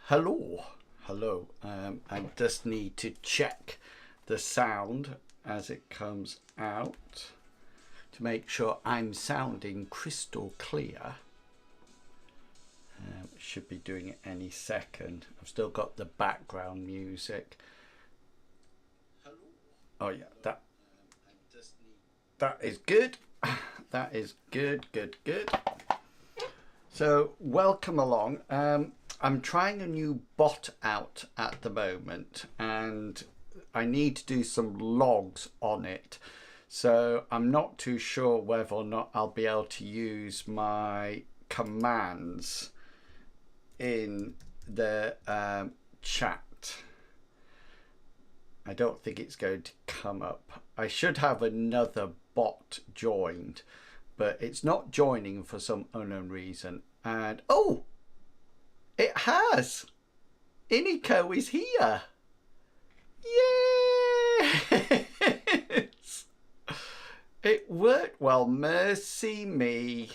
Hello. I just need to check the sound as it comes out to make sure I'm sounding crystal clear. Should be doing it any second. I've still got the background music. Oh yeah, that is good. That is good. So welcome along. I'm trying a new bot out at the moment and I need to do some logs on it. So I'm not too sure whether or not I'll be able to use my commands in the chat. I don't think it's going to come up. I should have another bot joined, but it's not joining for some unknown reason. And oh, it has. Iniko is here. Yes. It worked. Well, mercy me.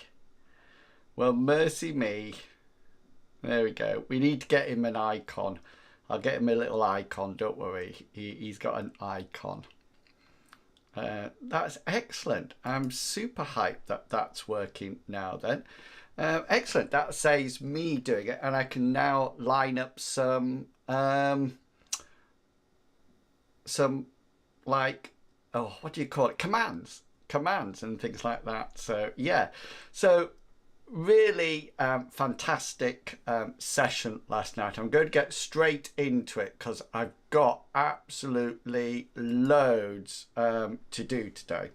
There we go. We need to get him an icon. I'll get him a little icon. Don't worry. He's got an icon. That's excellent. I'm super hyped that that's working now then. Excellent. That saves me doing it, and I can now line up some like, oh, what do you call it? Commands and things like that. So yeah, so really fantastic session last night. I'm going to get straight into it because I've got absolutely loads to do today.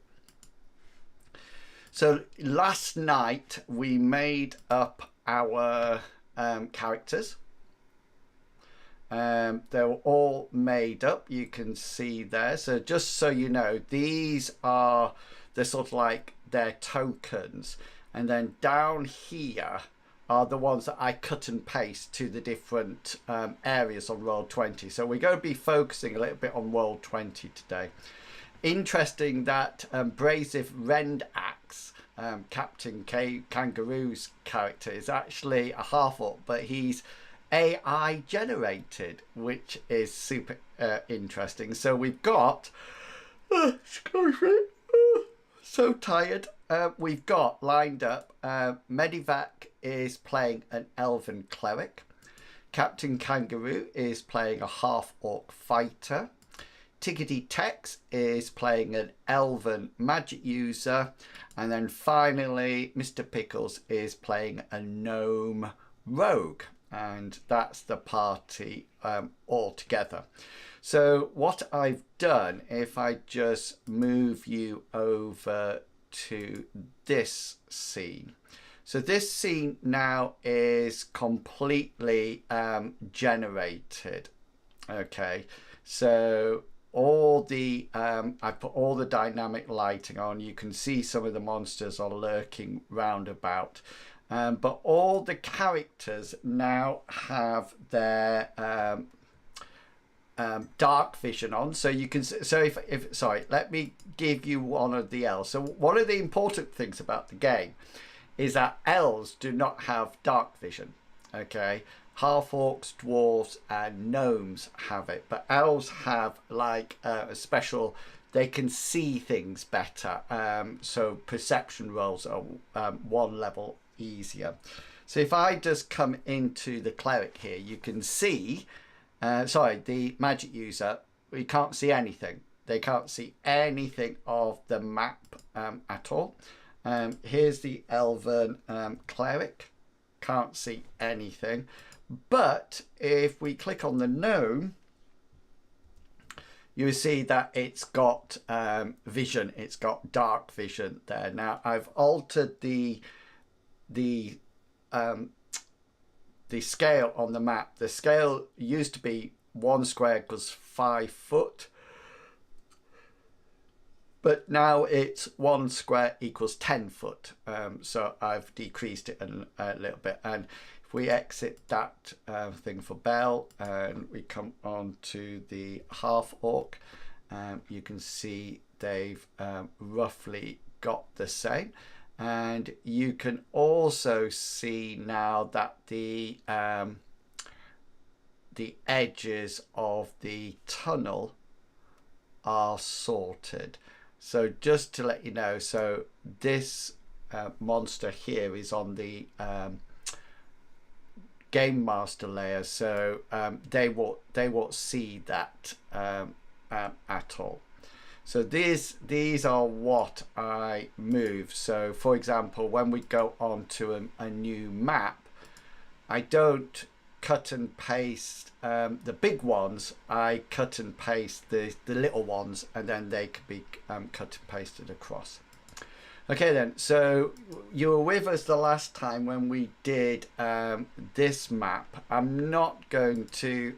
So last night we made up our characters. They were all made up, you can see there. So just so you know, these are the sort of like their tokens, and then down here are the ones that I cut and paste to the different areas on Rroll20. So we're going to be focusing a little bit on Rroll20 today. Interesting that Brasive Rendax, Captain Kangaroo's character, is actually a half-orc, but he's AI generated, which is super interesting. So we've got, excuse me, so tired. We've got lined up, Medivac is playing an elven cleric, Captain Kangaroo is playing a half-orc fighter, Tickety Tex is playing an elven magic user, and then finally Mr. Pickles is playing a gnome rogue, and that's the party all together. So what I've done, if I just move you over to this scene. So this scene now is completely generated. Okay, so all the I put all the dynamic lighting on. You can see some of the monsters are lurking roundabout, but all the characters now have their dark vision on, so you can, so if sorry, let me give you one of the elves. So one of the important things about the game is that elves do not have dark vision. Okay, half orcs, dwarves and gnomes have it, but elves have like a special, they can see things better, so perception rolls are one level easier. So if I just come into the cleric here, you can see sorry, the magic user, we can't see anything. They can't see anything of the map at all. Here's the elven cleric, can't see anything. But if we click on the gnome, you see that it's got vision, it's got dark vision there. Now I've altered the scale on the map. The scale used to be 1 square equals 5 foot, but now it's 1 square equals 10 foot. So I've decreased it a little bit. And if we exit that thing for Bell and we come on to the half orc, you can see they've roughly got the same. And you can also see now that the the edges of the tunnel are sorted. So just to let you know, so this monster here is on the game master layer, so they won't see that at all. So these are what I move. So for example, when we go on to a new map, I don't cut and paste the big ones. I cut and paste the little ones, and then they can be cut and pasted across. Okay then, so you were with us the last time when we did this map. I'm not going to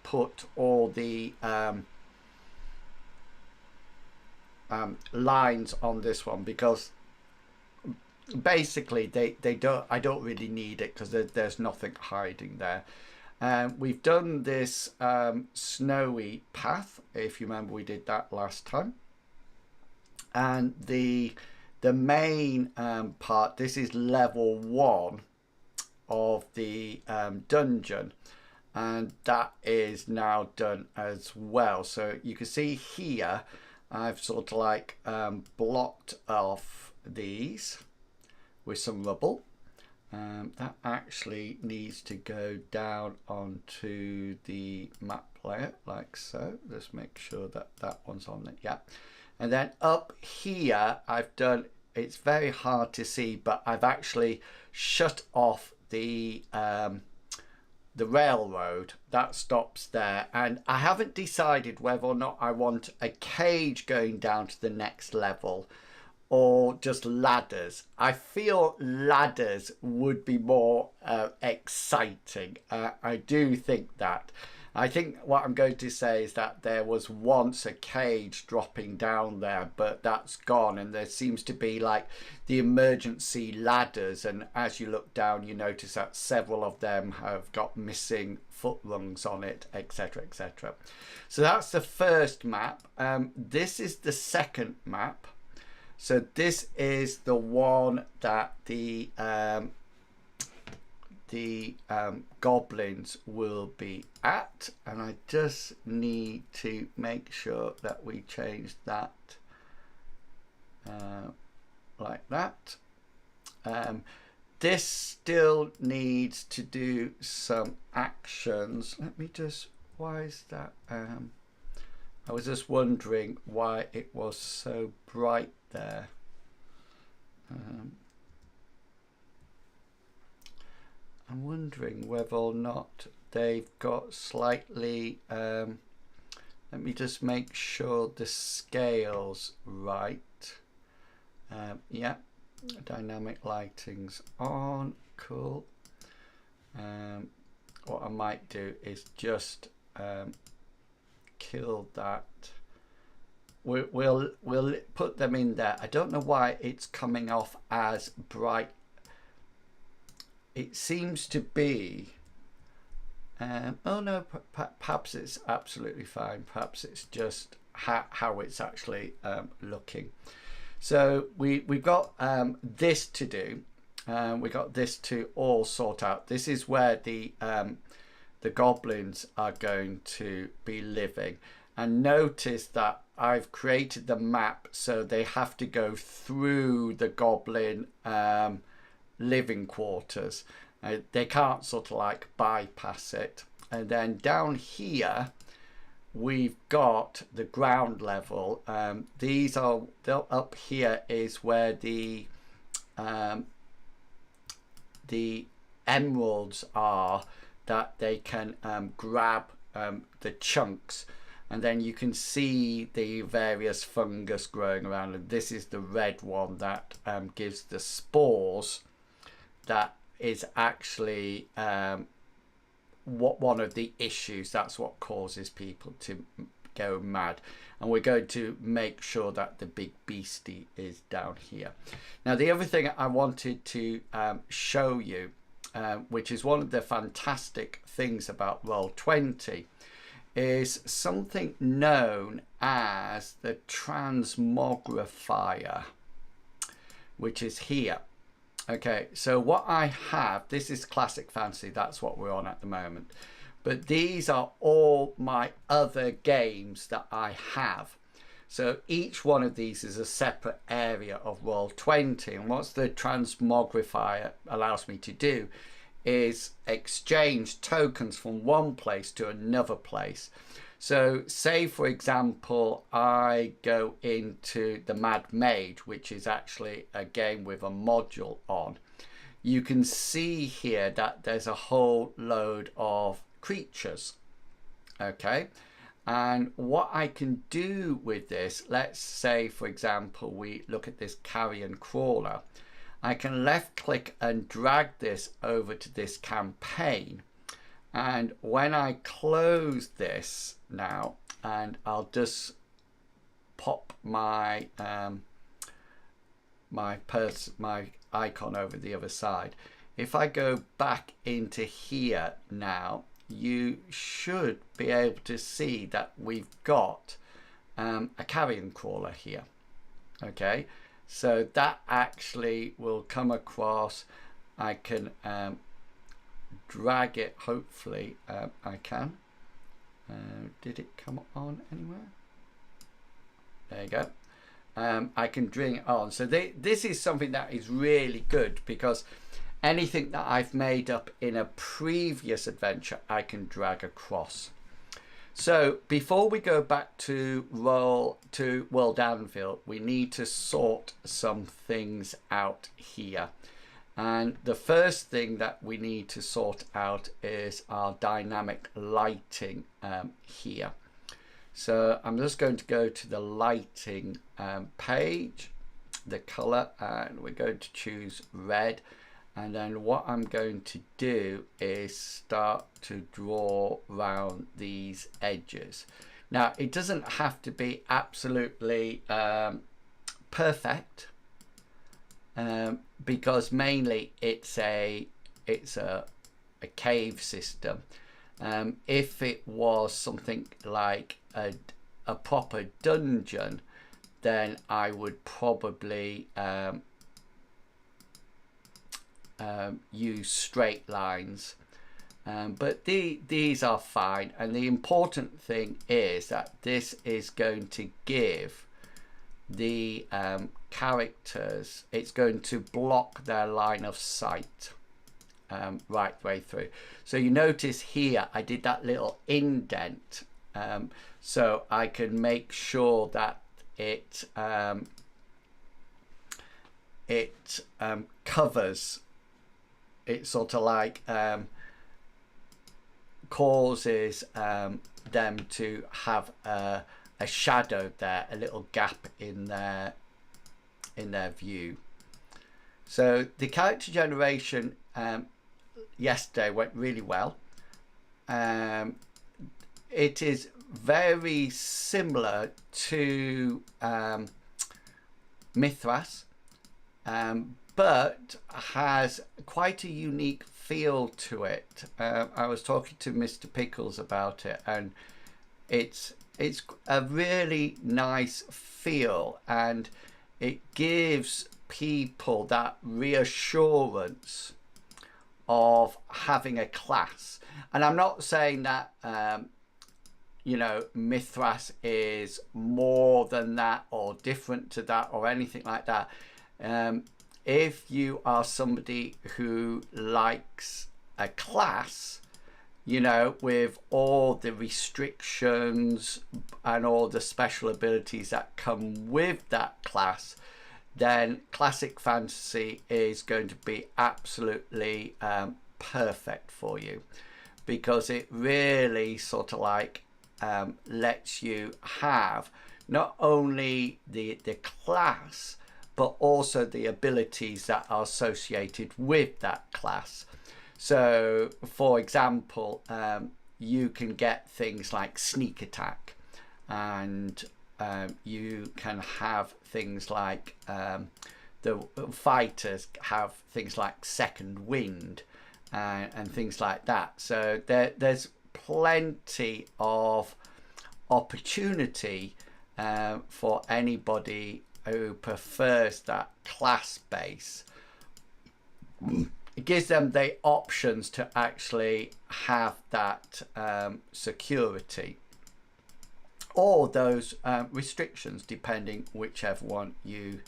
put all the lines on this one, because basically I don't really need it, because there's nothing hiding there. We've done this snowy path, if you remember we did that last time, and the main part, this is level 1 of the dungeon, and that is now done as well. So you can see here I've sort of like blocked off these with some rubble. That actually needs to go down onto the map layer like so. Just make sure that that one's on it. Yeah. And then up here I've done, it's very hard to see, but I've actually shut off the railroad that stops there, and I haven't decided whether or not I want a cage going down to the next level or just ladders. I feel ladders would be more exciting. I do think that. I think what I'm going to say is that there was once a cage dropping down there, but that's gone, and there seems to be like the emergency ladders, and as you look down you notice that several of them have got missing foot rungs on it, etc, etc. So that's the first map. This is the second map. So this is the one that the goblins will be at, and I just need to make sure that we change that like that. This still needs to do some actions. Let me just, why is that? I was just wondering why it was so bright there. I'm wondering whether or not they've got slightly, let me just make sure the scale's right. Yeah, dynamic lighting's on, cool. What I might do is just kill that. We'll put them in there. I don't know why it's coming off as bright. It seems to be oh no, perhaps it's absolutely fine. Perhaps it's just how it's actually looking. So we've got this to do. We've got this to all sort out. This is where the goblins are going to be living. And notice that I've created the map so they have to go through the goblin living quarters. They can't sort of like bypass it. And then down here we've got the ground level. These are up here is where the emeralds are that they can grab the chunks, and then you can see the various fungus growing around, and this is the red one that gives the spores. That is actually one of the issues. That's what causes people to go mad, and we're going to make sure that the big beastie is down here. Now the other thing I wanted to show you, which is one of the fantastic things about Rroll20, is something known as the transmogrifier, which is here. Okay, so what I have, this is classic fantasy, that's what we're on at the moment. but these are all my other games that I have. So each one of these is a separate area of Rroll20, and what the transmogrifier allows me to do is exchange tokens from one place to another place. So say, for example, I go into the Mad Mage, which is actually a game with a module on. You can see here that there's a whole load of creatures. Okay. And what I can do with this, let's say, for example, we look at this carrion crawler. I can left click and drag this over to this campaign. And when I close this now, and I'll just pop my my icon over the other side. If I go back into here now, you should be able to see that we've got a carrion crawler here. Okay, so that actually will come across. I can drag it, hopefully I can. Did it come on anywhere? There you go. I can bring it on. So this is something that is really good, because anything that I've made up in a previous adventure, I can drag across. So before we go back to World Anvil, we need to sort some things out here. And the first thing that we need to sort out is our dynamic lighting here. So I'm just going to go to the lighting page, the color, and we're going to choose red. And then what I'm going to do is start to draw around these edges. Now, it doesn't have to be absolutely perfect, because mainly it's a cave system. If it was something like a proper dungeon, then I would probably use straight lines, but these are fine. And the important thing is that this is going to give the characters, it's going to block their line of sight right way through. So you notice here I did that little indent, so I can make sure that it covers, it sort of like causes them to have a shadow there, a little gap in their view. So the character generation yesterday went really well. It is very similar to Mithras, but has quite a unique feel to it. I was talking to Mr. Pickles about it, and it's a really nice feel, and it gives people that reassurance of having a class. And I'm not saying that you know, Mithras is more than that or different to that or anything like that. If you are somebody who likes a class, you know, with all the restrictions and all the special abilities that come with that class, then classic fantasy is going to be absolutely perfect for you, because it really sort of like lets you have not only the class, but also the abilities that are associated with that class. So for example, you can get things like sneak attack, and you can have things like the fighters have things like second wind and things like that. So there's plenty of opportunity for anybody who prefers that class base. It gives them the options to actually have that security or those restrictions, depending whichever one you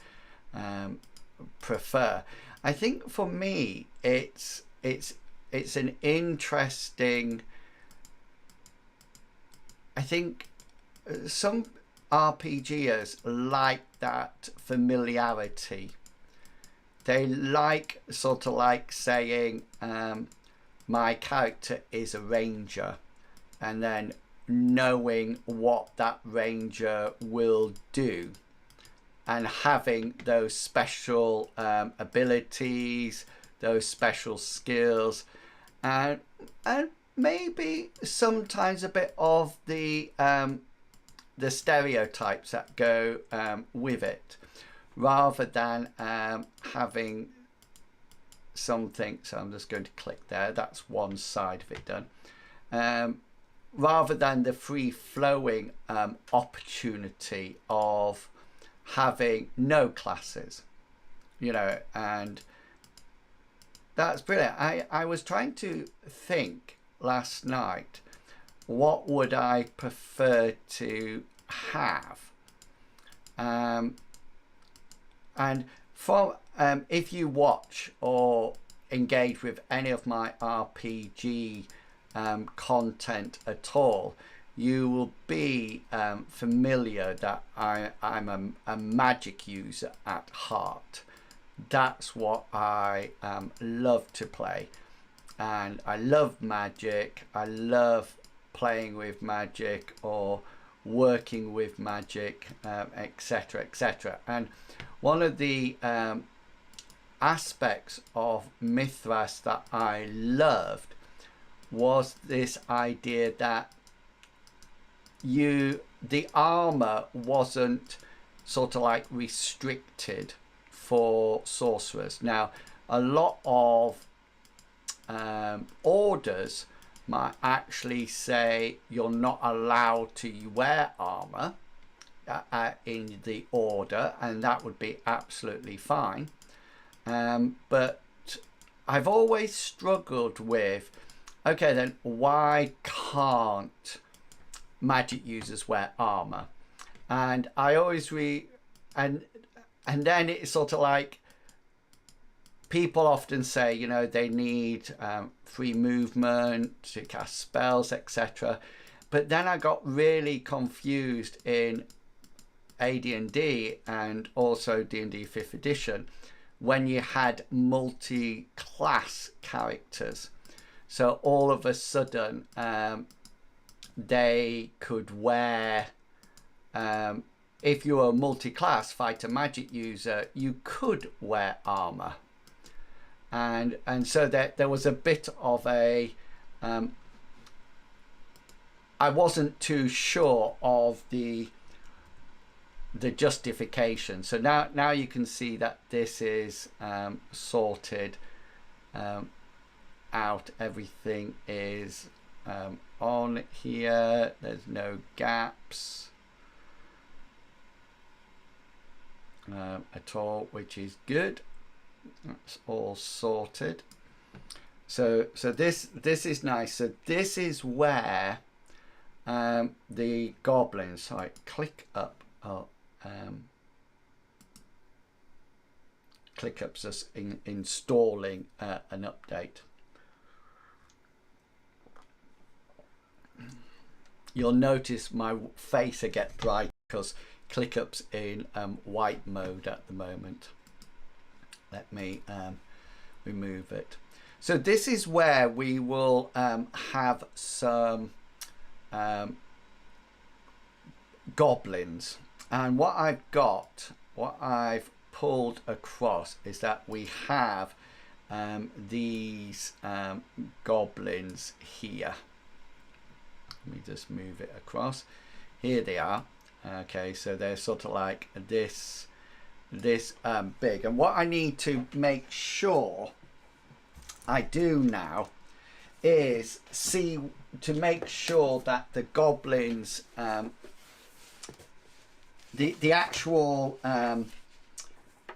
prefer. I think for me it's an interesting, I think some RPGers like that familiarity. They like sort of like saying my character is a ranger, and then knowing what that ranger will do and having those special abilities, those special skills, and maybe sometimes a bit of the stereotypes that go with it, rather than having something. So I'm just going to click there. That's one side of it done. Rather than the free-flowing opportunity of having no classes, you know. And that's brilliant. I was trying to think last night, what would I prefer to have? And from if you watch or engage with any of my RPG content at all, you will be familiar that I'm a magic user at heart. That's what I love to play, and I love magic. I love playing with magic or working with magic, etc., etc. And one of the aspects of Mithras that I loved was this idea that the armor wasn't sort of like restricted for sorcerers. Now, a lot of orders might actually say you're not allowed to wear armor in the order, and that would be absolutely fine. But I've always struggled with, okay, then why can't magic users wear armor? And I always and then it's sort of like, people often say, you know, they need free movement to cast spells, etc. But then I got really confused in AD&D and also D&D 5th edition when you had multi-class characters. So all of a sudden they could wear, if you were a multi-class fighter magic user, you could wear armor. And so there was a bit of a, I wasn't too sure of the justification. So now you can see that this is sorted out. Everything is on here. There's no gaps at all, which is good. That's all sorted. So this is nice. So this is where the goblins. So I click up. ClickUp's just installing an update. You'll notice my face will get bright because ClickUp's in white mode at the moment. Let me remove it. So this is where we will have some goblins. And what I've pulled across is that we have these goblins here. Let me just move it across. Here they are. Okay, so they're sort of like this big. And what I need to make sure I do now is see to make sure that the goblins, the actual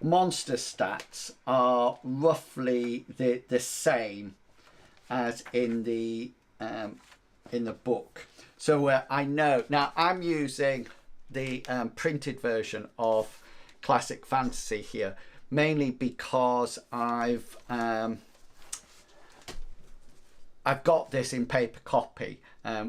monster stats are roughly the same as in the in the book. So I know now I'm using the printed version of Classic Fantasy here, mainly because I've got this in paper copy,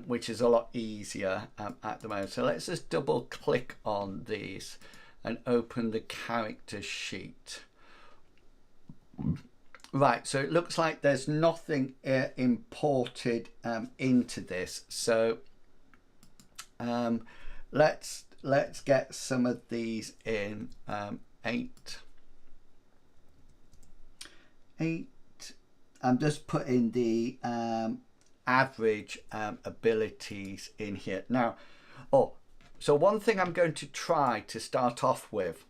which is a lot easier at the moment. So let's just double click on these and open the character sheet. Right, so it looks like there's nothing imported into this. So let's get some of these in. 8. I'm just putting the average abilities in here now. So one thing I'm going to try to start off with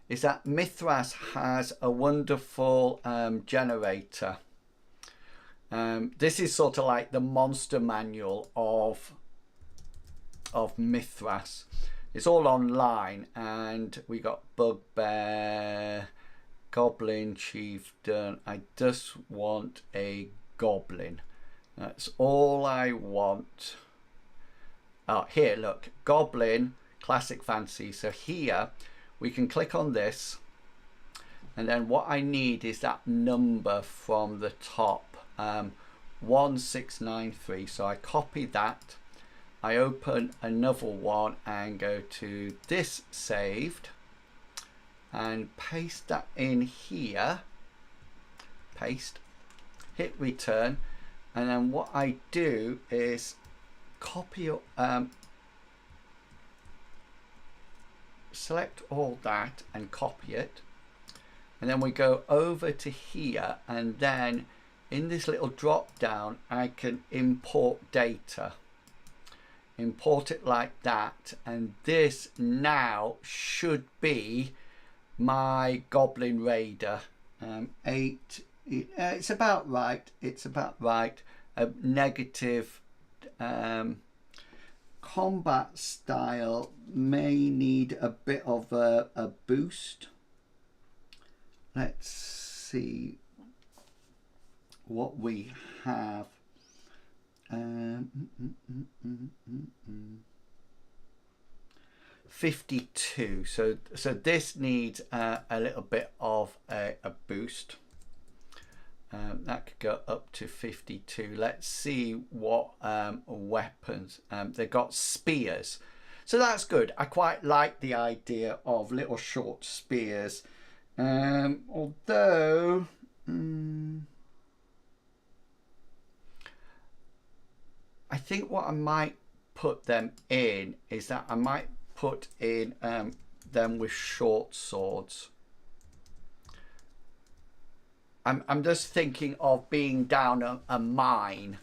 is that Mithras has a wonderful generator. This is sort of like the monster manual of Mithras. It's all online, and we got Bugbear, Goblin Chieftain. I just want a goblin. That's all I want. Oh, here, look, Goblin, Classic Fantasy. So here we can click on this, and then what I need is that number from the top, 1693. So I copy that, I open another one and go to this saved and paste that in here, paste, hit return, and then what I do is copy, select all that and copy it, and then we go over to here, and then in this little drop down I can import data, import it like that, and this now should be my Goblin Raider. 8, it's about right, negative combat style may need a bit of a boost. Let's see what we have. 52. So this needs a little bit of a boost. That could go up to 52. Let's see what weapons. They've got spears, so that's good. I quite like the idea of little short spears, although I think what I might put them in is that I might put in them with short swords. I'm just thinking of being down a mine.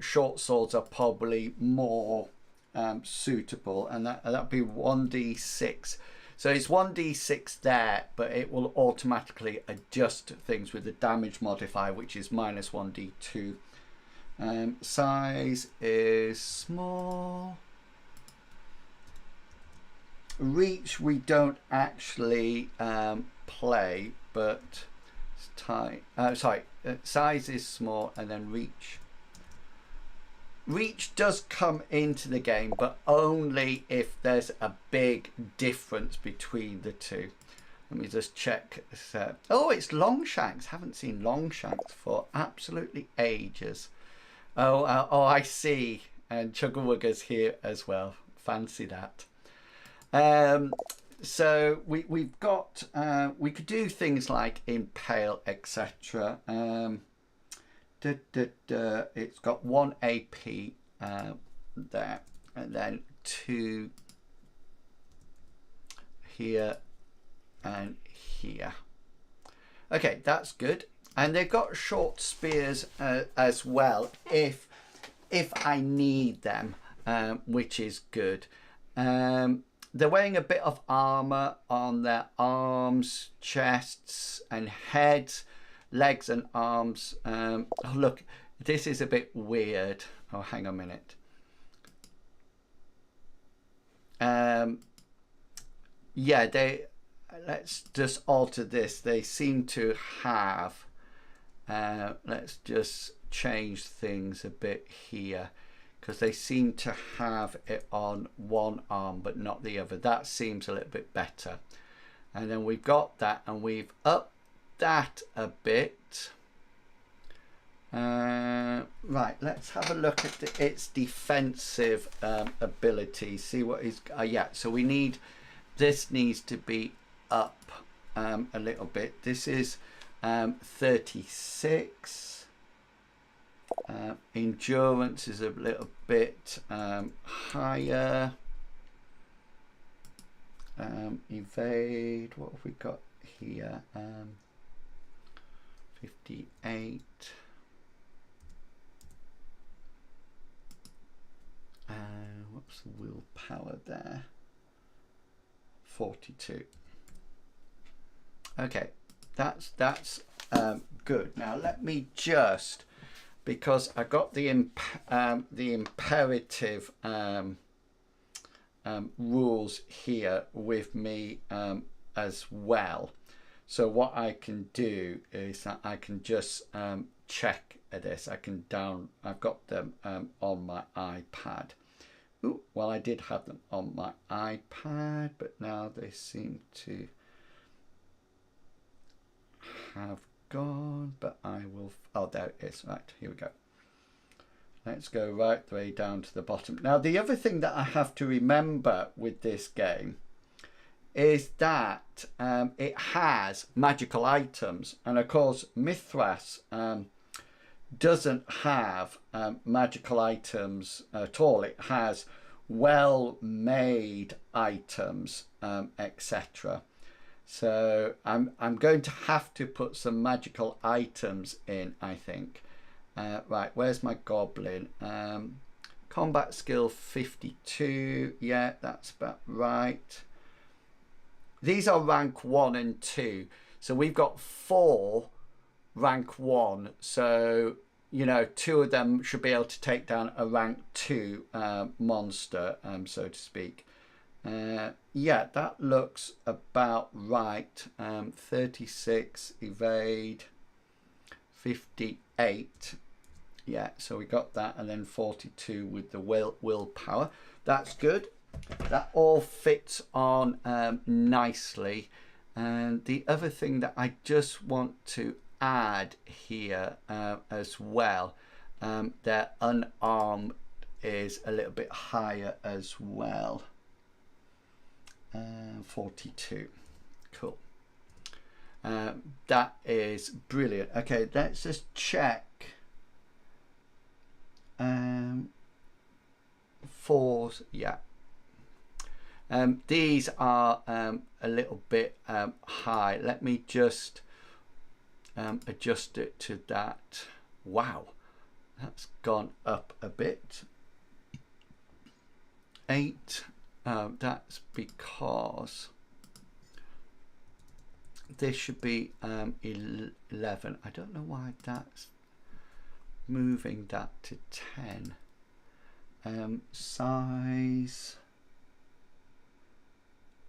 Short swords are probably more suitable, and that'd be 1d6. So it's 1d6 there, but it will automatically adjust things with the damage modifier, which is minus 1d2. Size is small. Reach we don't actually play, but size is small, and then reach does come into the game, but only if there's a big difference between the two. Let me just check. Oh, it's Longshanks. Haven't seen Longshanks for absolutely ages. Oh, I see. And Chuggerwugger's here as well. Fancy that. So we've got, we could do things like impale, etc. It's got 1 AP there, and then 2 here and here. Okay, that's good. And they've got short spears as well if I need them, which is good. They're wearing a bit of armor on their arms, chests and heads, legs and arms. Oh, look, this is a bit weird. Oh, hang on a minute. Yeah, let's just alter this. They seem to have, let's just change things a bit here, because they seem to have it on one arm but not the other. That seems a little bit better. And then we've got that, and we've upped that a bit. Right, let's have a look at its defensive ability. See what is yeah, so we need, this needs to be up a little bit. This is 36. Endurance is a little bit higher. Evade, what have we got here? 58. What's the willpower there? 42. Okay, that's good. Now let me just, because I got the imperative rules here with me as well. So what I can do is that I can just check this. I've got them on my iPad. Ooh, well, I did have them on my iPad, but now they seem to have gone. But I will, oh, there it is. Right, here we go. Let's go right the way down to the bottom. Now, the other thing that I have to remember with this game is that it has magical items. And of course, Mithras doesn't have magical items at all. It has well-made items, etc. So I'm going to have to put some magical items in, I think. Right, where's my goblin? Combat skill 52. Yeah, that's about right. These are rank 1 and 2. So we've got 4 rank 1. So, you know, 2 of them should be able to take down a rank 2 monster, so to speak. Yeah, that looks about right. 36, evade, 58. Yeah, so we got that, and then 42 with the willpower. That's good. That all fits on nicely. And the other thing that I just want to add here as well, their unarmed is a little bit higher as well. 42. Cool. That is brilliant. Okay, let's just check. 4s, yeah. These are a little bit high. Let me just adjust it to that. Wow, that's gone up a bit. 8. That's because this should be 11. I don't know why that's moving that to 10. Size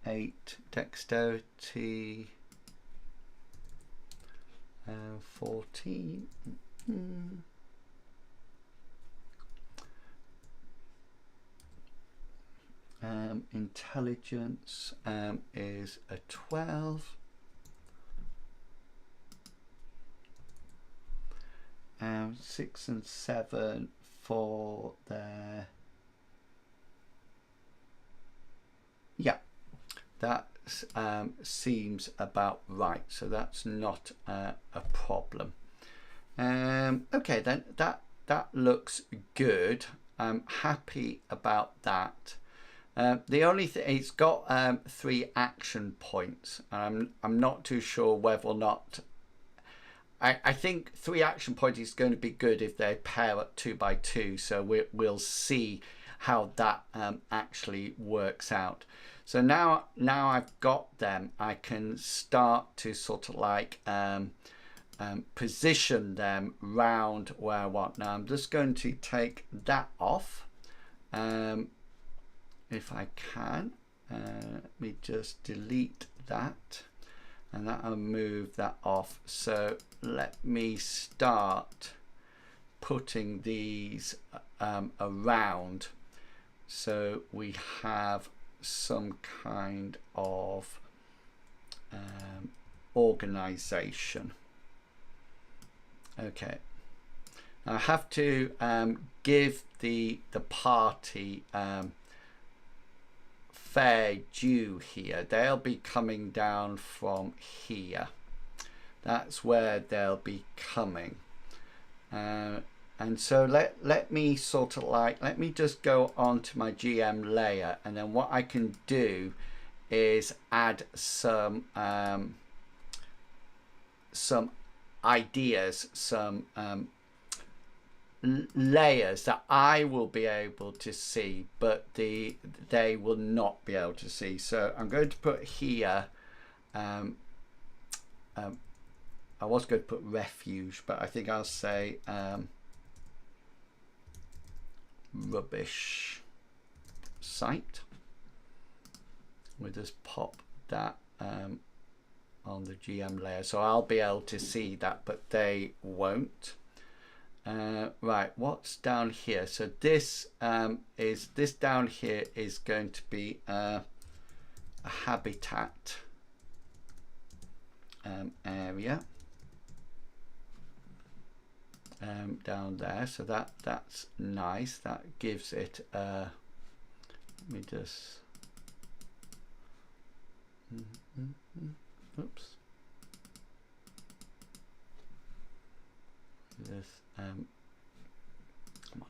8, dexterity 14. Intelligence is a 12. 6 and 7 for their, yeah, that seems about right, so that's not a problem. Okay, then that looks good. I'm happy about that. The only thing, it's got 3 action points. I'm not too sure whether or not. I think 3 action points is going to be good if they pair up 2 by 2. So we'll see how that actually works out. So now I've got them, I can start to sort of like position them round where I want. Now I'm just going to take that off. If I can, let me just delete that, and that'll move that off. So let me start putting these around so we have some kind of organization. Okay, I have to give the party fair due here. They'll be coming down from here. That's where they'll be coming. And so let me sort of like, let me just go onto my GM layer, and then what I can do is add some ideas, some layers that I will be able to see, but they will not be able to see. So I'm going to put here, I was going to put refuge, but I think I'll say rubbish site. We'll just pop that on the GM layer, so I'll be able to see that, but they won't. Right, what's down here? So this this down here is going to be a habitat area down there. So that's nice. That gives it. Let me just. Oops. This. Come on.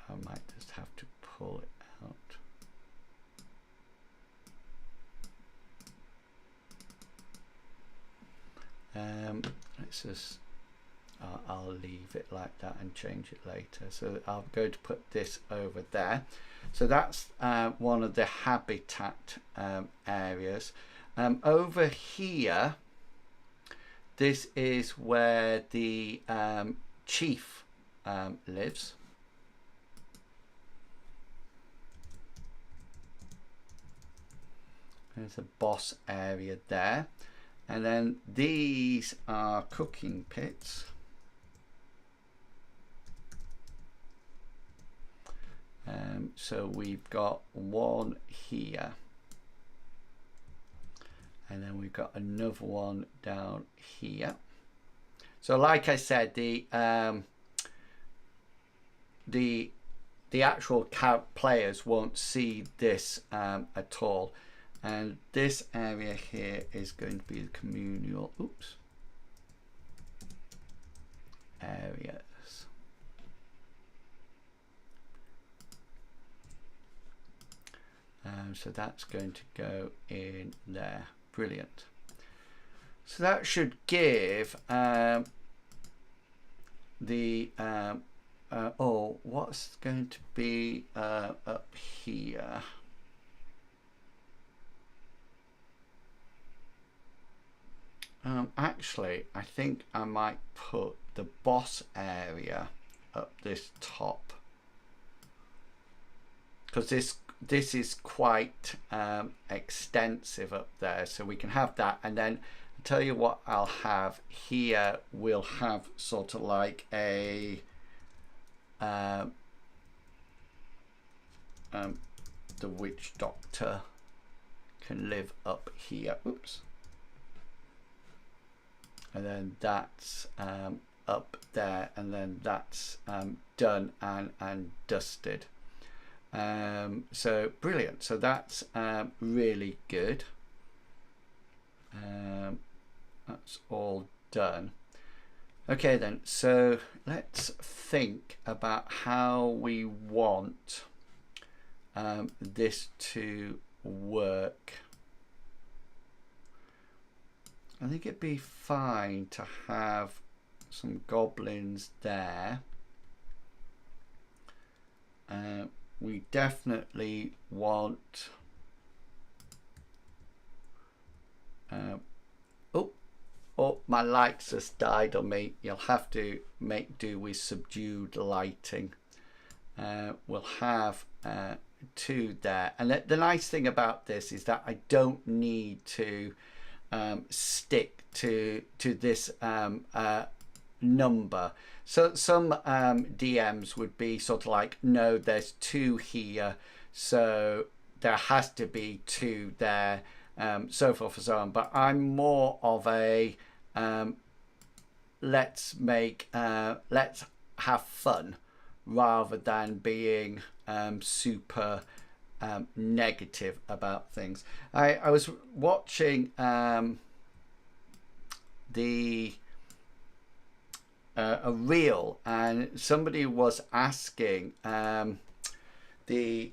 I might just have to pull it out. Let's just. I'll leave it like that and change it later. So I'm going to put this over there. So that's one of the habitat areas. Over here, this is where the chief lives. There's a boss area there. And then these are cooking pits. So we've got one here. And then we've got another one down here. So like I said, the actual players won't see this at all. And this area here is going to be the communal areas. So that's going to go in there. Brilliant. So that should give what's going to be up here? Actually, I think I might put the boss area up this top, because this is quite extensive up there, so we can have that. And then I'll tell you what I'll have here. We'll have sort of like a the witch doctor can live up here. Oops. And then that's up there, and then that's done and dusted. So brilliant. So that's really good. That's all done. Okay then, so let's think about how we want this to work. I think it'd be fine to have some goblins there. We definitely want oh, my lights just died on me. You'll have to make do with subdued lighting. We'll have 2 there, and the nice thing about this is that I don't need to stick to this number. So some DMs would be sort of like, no, there's 2 here, so there has to be 2 there, so forth and so on. But I'm more of a let's have fun rather than being super negative about things. I was watching a reel, and somebody was asking the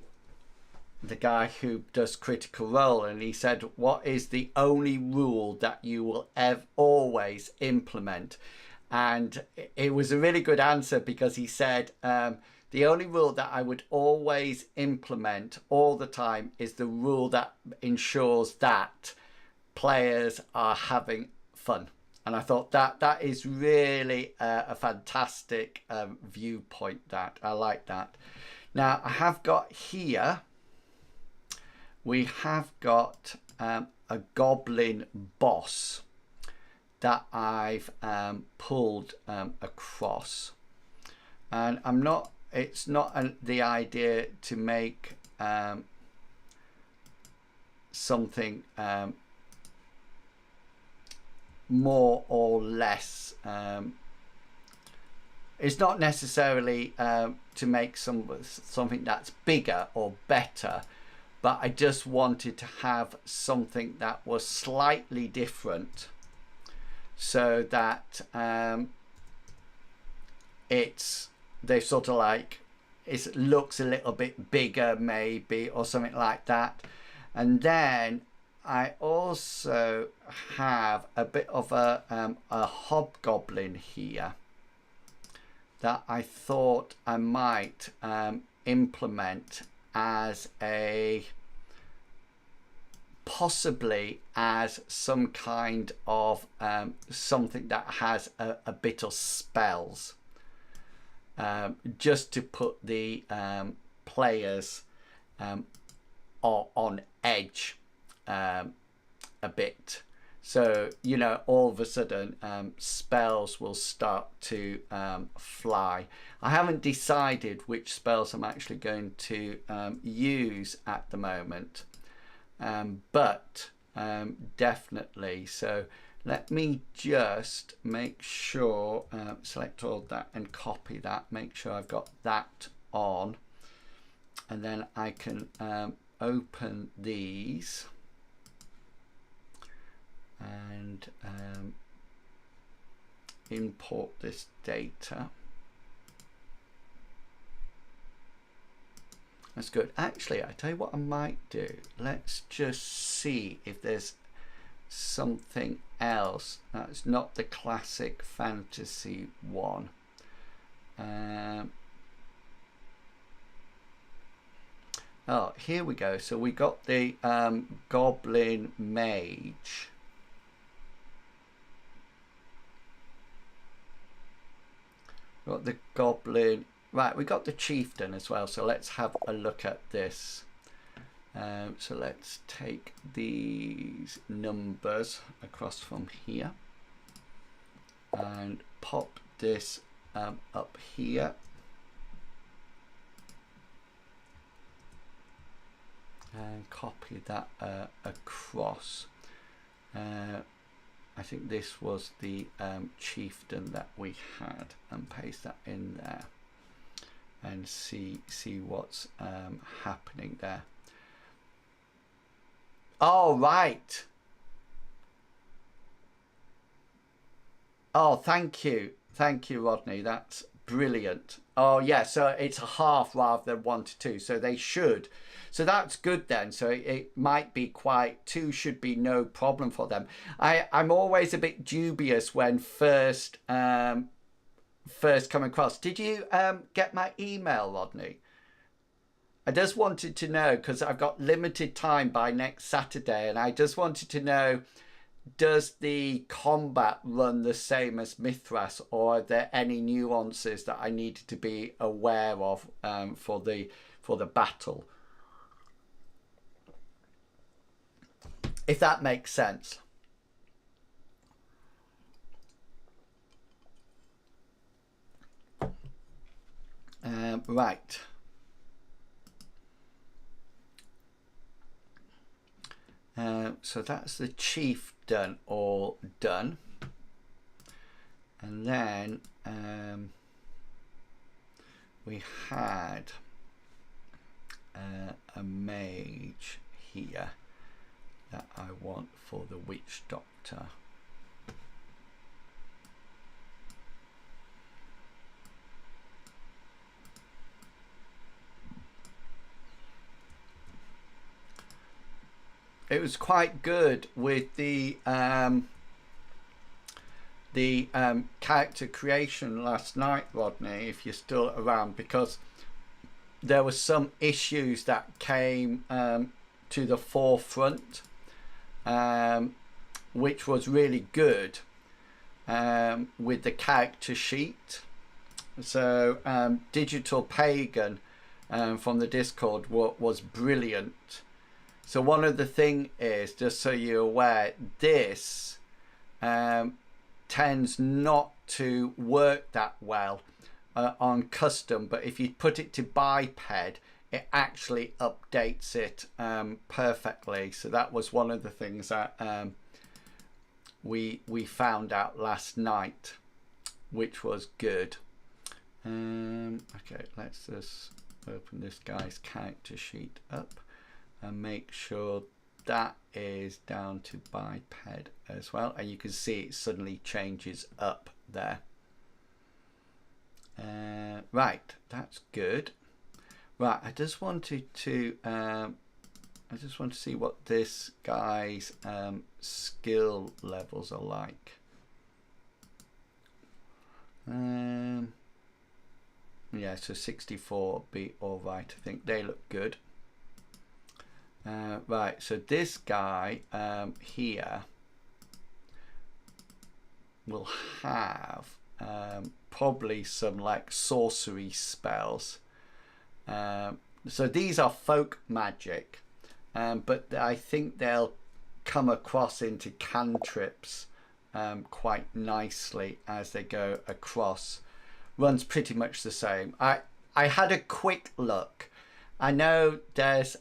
guy who does Critical Role, and he said, what is the only rule that you will always implement? And it was a really good answer, because he said the only rule that I would always implement all the time is the rule that ensures that players are having fun. And I thought that is really a fantastic viewpoint. That I like that. Now I have got here, we have got a goblin boss that I've pulled across, and it's not the idea to make something more or less. It's not necessarily to make something that's bigger or better, but I just wanted to have something that was slightly different, so that they sort of like, it looks a little bit bigger maybe, or something like that. And then I also have a bit of a hobgoblin here that I thought I might implement as possibly as some kind of something that has a bit of spells, just to put the players on edge a bit. So, you know, all of a sudden spells will start to fly. I haven't decided which spells I'm actually going to use at the moment, but definitely. So let me just make sure, select all that and copy that, make sure I've got that on, and then I can open these and import this data. That's good. Actually, I tell you what I might do. Let's just see if there's something else that's not the classic fantasy one. Oh, here we go. So we got the goblin mage. Got the goblin, right, we got the chieftain as well, so let's have a look at this. So let's take these numbers across from here and pop this up here, and copy that across. I think this was the chieftain that we had, and paste that in there and see what's happening there. Oh, right. Oh, thank you, Rodney, that's brilliant. Oh yeah, so it's a half rather than 1 to 2, so they should, so that's good then. So it might be quite, 2 should be no problem for them. I'm always a bit dubious when first come across. Did you get my email, Rodney? I just wanted to know, because I've got limited time by next Saturday, and I just wanted to know, does the combat run the same as Mithras, or are there any nuances that I needed to be aware of for the battle? If that makes sense. Right. So that's the chief done, all done. And then we had a mage here that I want for the witch doctor. It was quite good with the character creation last night, Rodney, if you're still around, because there were some issues that came to the forefront, which was really good with the character sheet. So Digital Pagan from the Discord was brilliant. So one of the thing is, just so you're aware, this tends not to work that well on custom, but if you put it to biped, it actually updates it perfectly. So that was one of the things that we found out last night, which was good. Okay, let's just open this guy's character sheet up and make sure that is down to biped as well, and you can see it suddenly changes up there. Right, that's good. Right, I just wanted to see what this guy's skill levels are like. Yeah, so 64 would be all right. I think they look good. Right, so this guy here will have probably some like sorcery spells. So these are folk magic, but I think they'll come across into cantrips quite nicely as they go across. Runs pretty much the same. I had a quick look. I know there's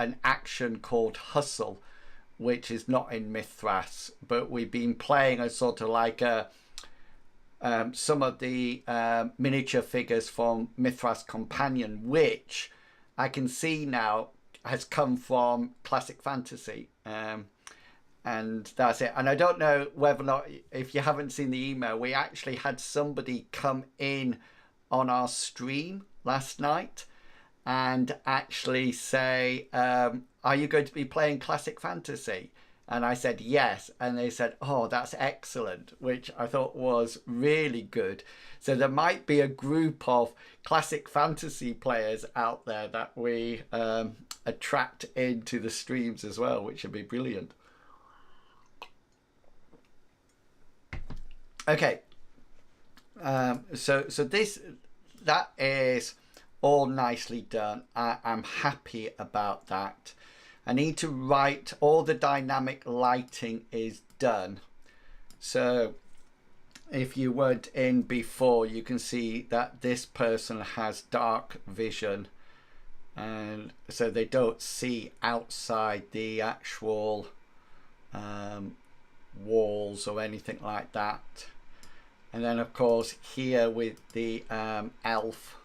an action called Hustle, which is not in Mithras, but we've been playing a sort of like some of the miniature figures from Mithras Companion, which I can see now has come from classic fantasy, and that's it. And I don't know whether or not, if you haven't seen the email, we actually had somebody come in on our stream last night and actually say, are you going to be playing classic fantasy? And I said yes, and they said, oh, that's excellent, which I thought was really good. So there might be a group of classic fantasy players out there that we attract into the streams as well, which would be brilliant. Okay, so that is all nicely done. I'm happy about that. I need to write, all the dynamic lighting is done. So if you weren't in before, you can see that this person has dark vision, and so they don't see outside the actual walls or anything like that. And then of course here with the elf,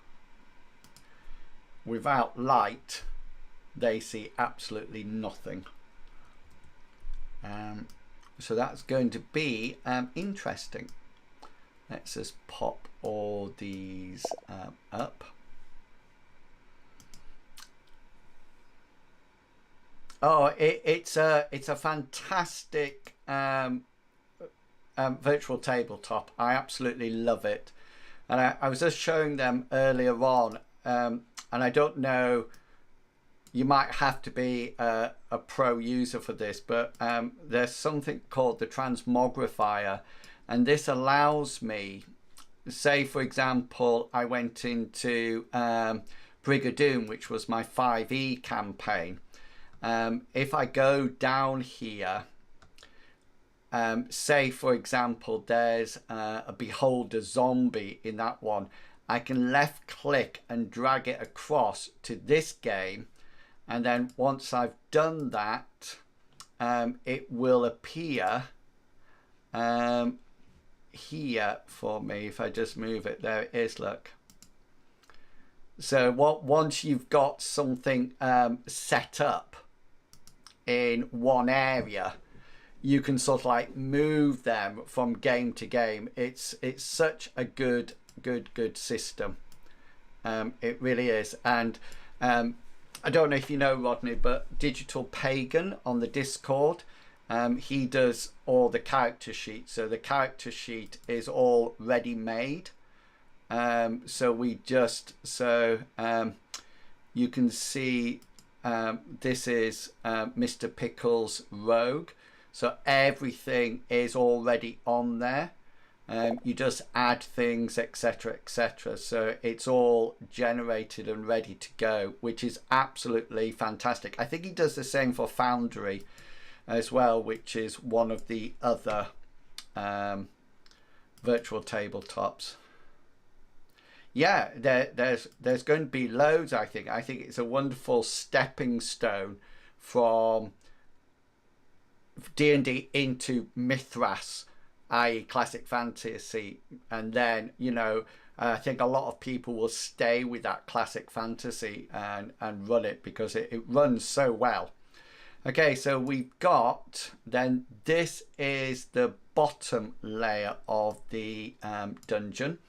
without light they see absolutely nothing. So that's going to be interesting. Let's just pop all these up. Oh, it's a fantastic virtual tabletop. I absolutely love it, and I was just showing them earlier on, and I don't know, you might have to be a pro user for this, but there's something called the transmogrifier, and this allows me, say for example I went into Brigadoon, which was my 5e campaign. If I go down here, say for example there's a beholder zombie in that one, I can left click and drag it across to this game, and then once I've done that, it will appear here for me. If I just move it, there it is, look. So once you've got something set up in one area, you can sort of like move them from game to game. It's such a good system. It really is. And I don't know if you know Rodney, but Digital Pagan on the Discord, he does all the character sheets. So the character sheet is all ready made. So we just, you can see this is Mr. Pickle's Rogue. So everything is already on there. You just add things, etc., etc. So it's all generated and ready to go, which is absolutely fantastic. I think he does the same for Foundry as well, which is one of the other virtual tabletops. Yeah, there's going to be loads. I think it's a wonderful stepping stone from D&D into Mythras, i.e. classic fantasy, and then, you know, I think a lot of people will stay with that classic fantasy and run it because it runs so well. Okay, so we've got, then this is the bottom layer of the dungeon.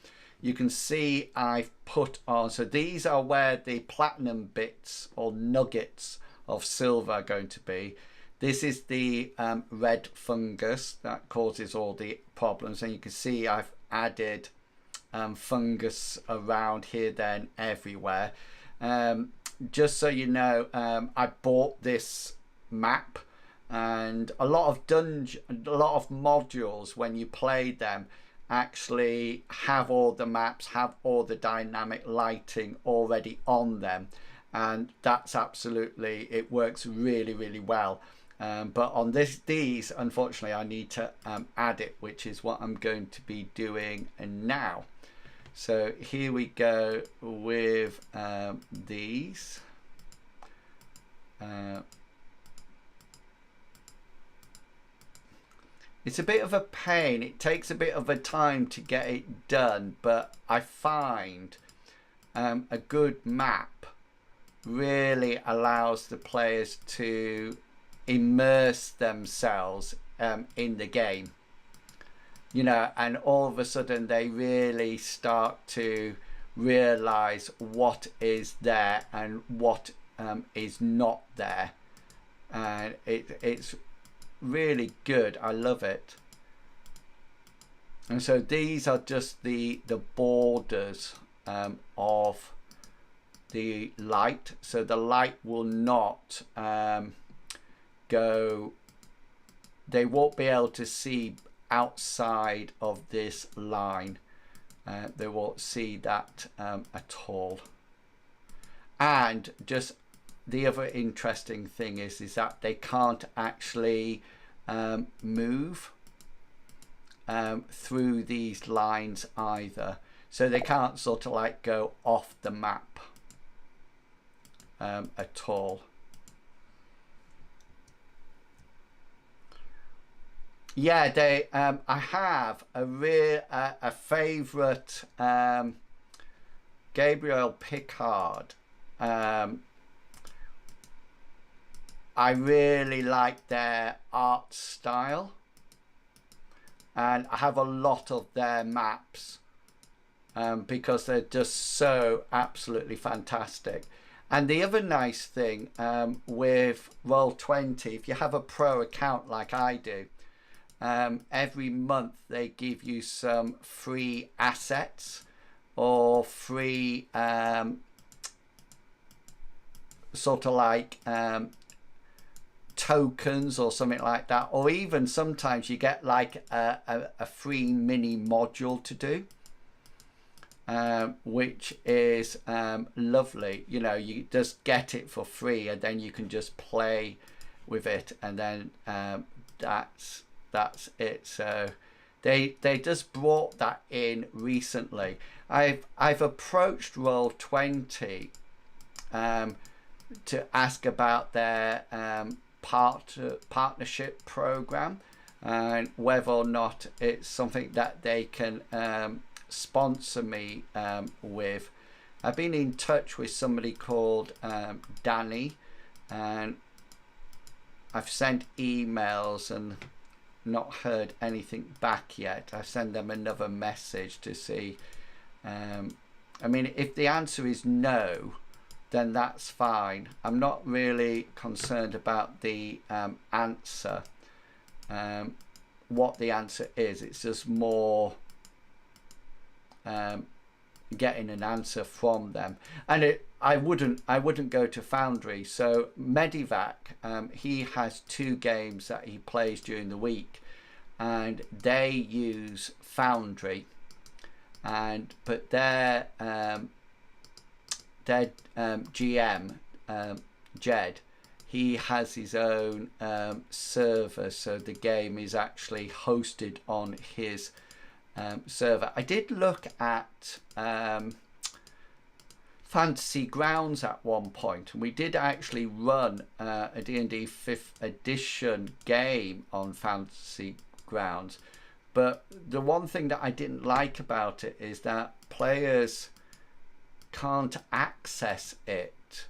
You can see I've put on, so these are where the platinum bits or nuggets of silver are going to be. This is the red fungus that causes all the problems, and you can see I've added fungus around here, then everywhere. Just so you know, I bought this map, and a lot of modules when you play them actually have all the maps, have all the dynamic lighting already on them, and that's absolutely, it works really well. But on these unfortunately I need to add it, which is what I'm going to be doing now. So here we go with these. It's a bit of a pain. It takes a bit of a time to get it done, but I find a good map really allows the players to immerse themselves in the game, you know, and all of a sudden they really start to realize what is there and what is not there, and it's really good. I love it. And so these are just the borders of the light, so the light will not go, they won't be able to see outside of this line. They won't see that at all. And just the other interesting thing is that they can't actually move through these lines either, so they can't sort of like go off the map at all. Yeah, they I have a favorite Gabriel Picard. I really like their art style, and I have a lot of their maps because they're just so absolutely fantastic. And the other nice thing with Rroll20, if you have a pro account like I do, every month they give you some free assets or free sort of like tokens or something like that, or even sometimes you get like a free mini module to do, which is lovely. You know, you just get it for free and then you can just play with it, and then that's it. So They just brought that in recently. I've approached Rroll20 to ask about their partnership program and whether or not it's something that they can sponsor me with. I've been in touch with somebody called Danny, and I've sent emails and not heard anything back yet. I send them another message to see. I mean, if the answer is no, then that's fine. I'm not really concerned about the answer, what the answer is. It's just more getting an answer from them. And I wouldn't go to Foundry. So Medivac, he has 2 games that he plays during the week, and they use Foundry, but their GM, Jed, he has his own server, so the game is actually hosted on his server. I did look at Fantasy Grounds at one point, and we did actually run a D&D 5th edition game on Fantasy Grounds, but the one thing that I didn't like about it is that players can't access it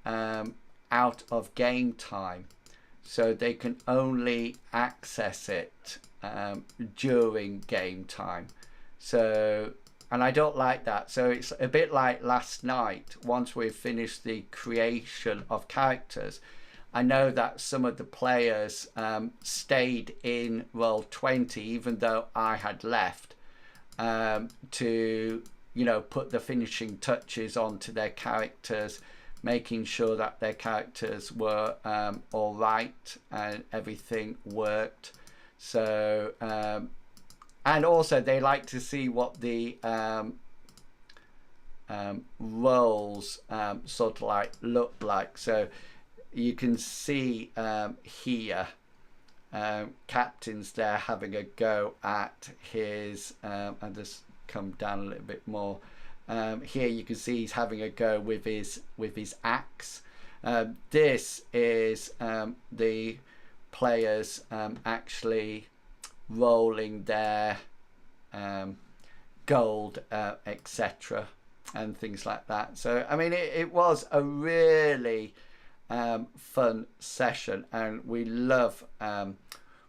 out of game time, so they can only access it during game time. So, and I don't like that. So it's a bit like last night. Once we've finished the creation of characters, I know that some of the players stayed in Rroll20 even though I had left, to, you know, put the finishing touches onto their characters, making sure that their characters were all right and everything worked. So and also they like to see what the roles sort of like look like. So you can see here Captain's there having a go at his I'll just come down a little bit more. Here you can see he's having a go with his axe. This is the players actually rolling their gold, etc., and things like that. So I mean, it was a really fun session, and we love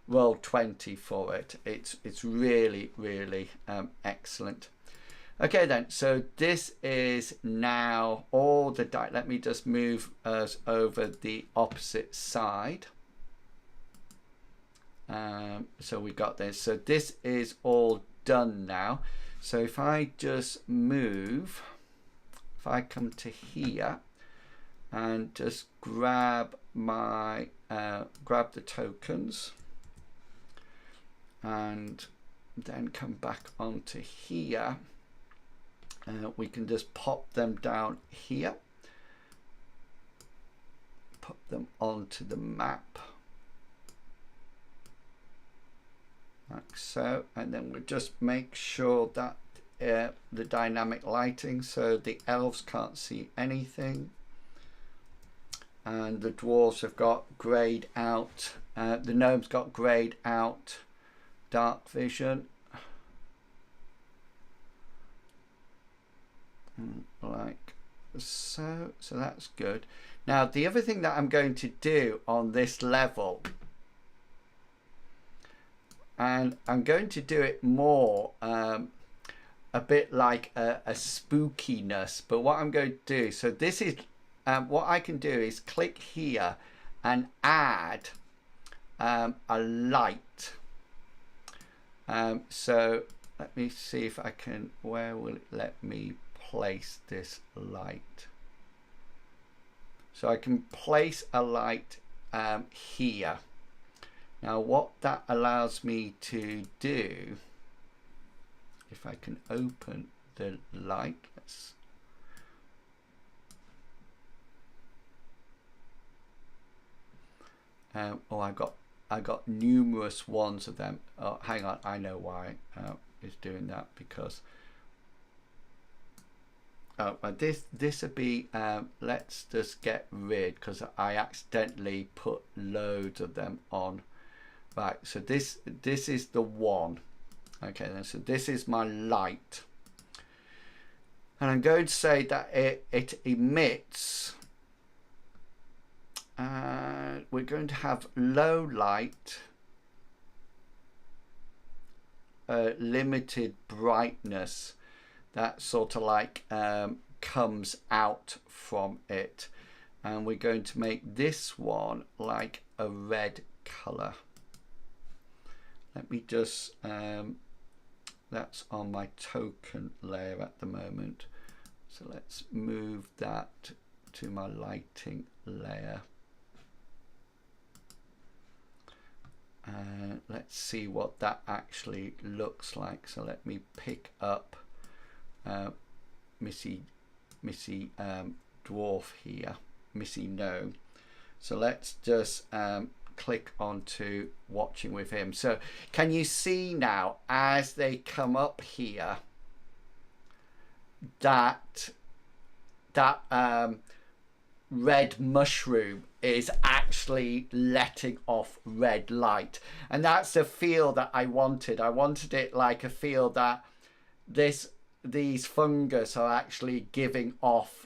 Rroll20 for it. It's really excellent. Okay then, so this is now all the die. Let me just move us over the opposite side. So we got this. So this is all done now. So if I just move, if I come to here and just grab my grab the tokens and then come back onto here, we can just pop them down here, put them onto the map like so, and then we'll just make sure that the dynamic lighting, so the elves can't see anything, and the dwarves have got grayed out, the gnomes got grayed out dark vision, like so. So that's good. Now the other thing that I'm going to do on this level, and I'm going to do it more a bit like a spookiness, but what I'm going to do, so this is what I can do is click here and add a light. So let me see if I can, where will it let me place this light? So I can place a light here. Now what that allows me to do, if I can open the light, let's, oh, I got I got numerous ones of them. Oh, hang on, I know why it's doing that, because this would be let's just get rid, because I accidentally put loads of them on. Right, so this is the one. Okay, then, so this is my light, and I'm going to say that it emits. We're going to have low light, limited brightness. That sort of like comes out from it, and we're going to make this one like a red color. Let me just that's on my token layer at the moment, so let's move that to my lighting layer. Let's see what that actually looks like. So let me pick up Missy Dwarf here, Missy Gnome. So let's just click onto watching with him. So can you see now, as they come up here, that red mushroom is actually letting off red light, and that's the feel that I wanted. I wanted it like a feel that these fungus are actually giving off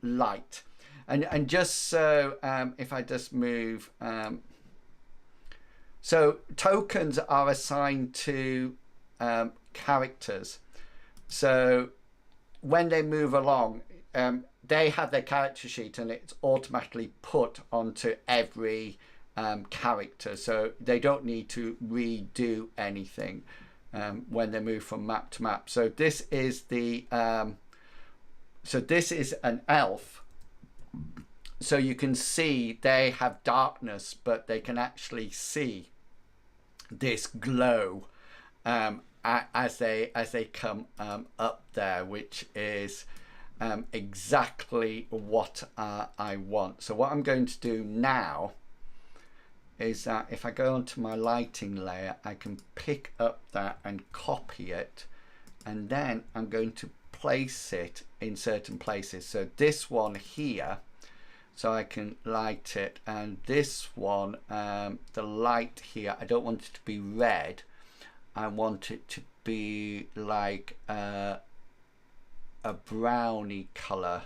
light. And just so if I just move, so tokens are assigned to characters, so when they move along, they have their character sheet, and it's automatically put onto every character, so they don't need to redo anything when they move from map to map. So this is the so this is an elf, so you can see they have darkness, but they can actually see this glow as they come up there, which is exactly what I want. So what I'm going to do now is that if I go onto my lighting layer, I can pick up that and copy it, and then I'm going to place it in certain places. So this one here, so I can light it, and this one, the light here, I don't want it to be red. I want it to be like a browny color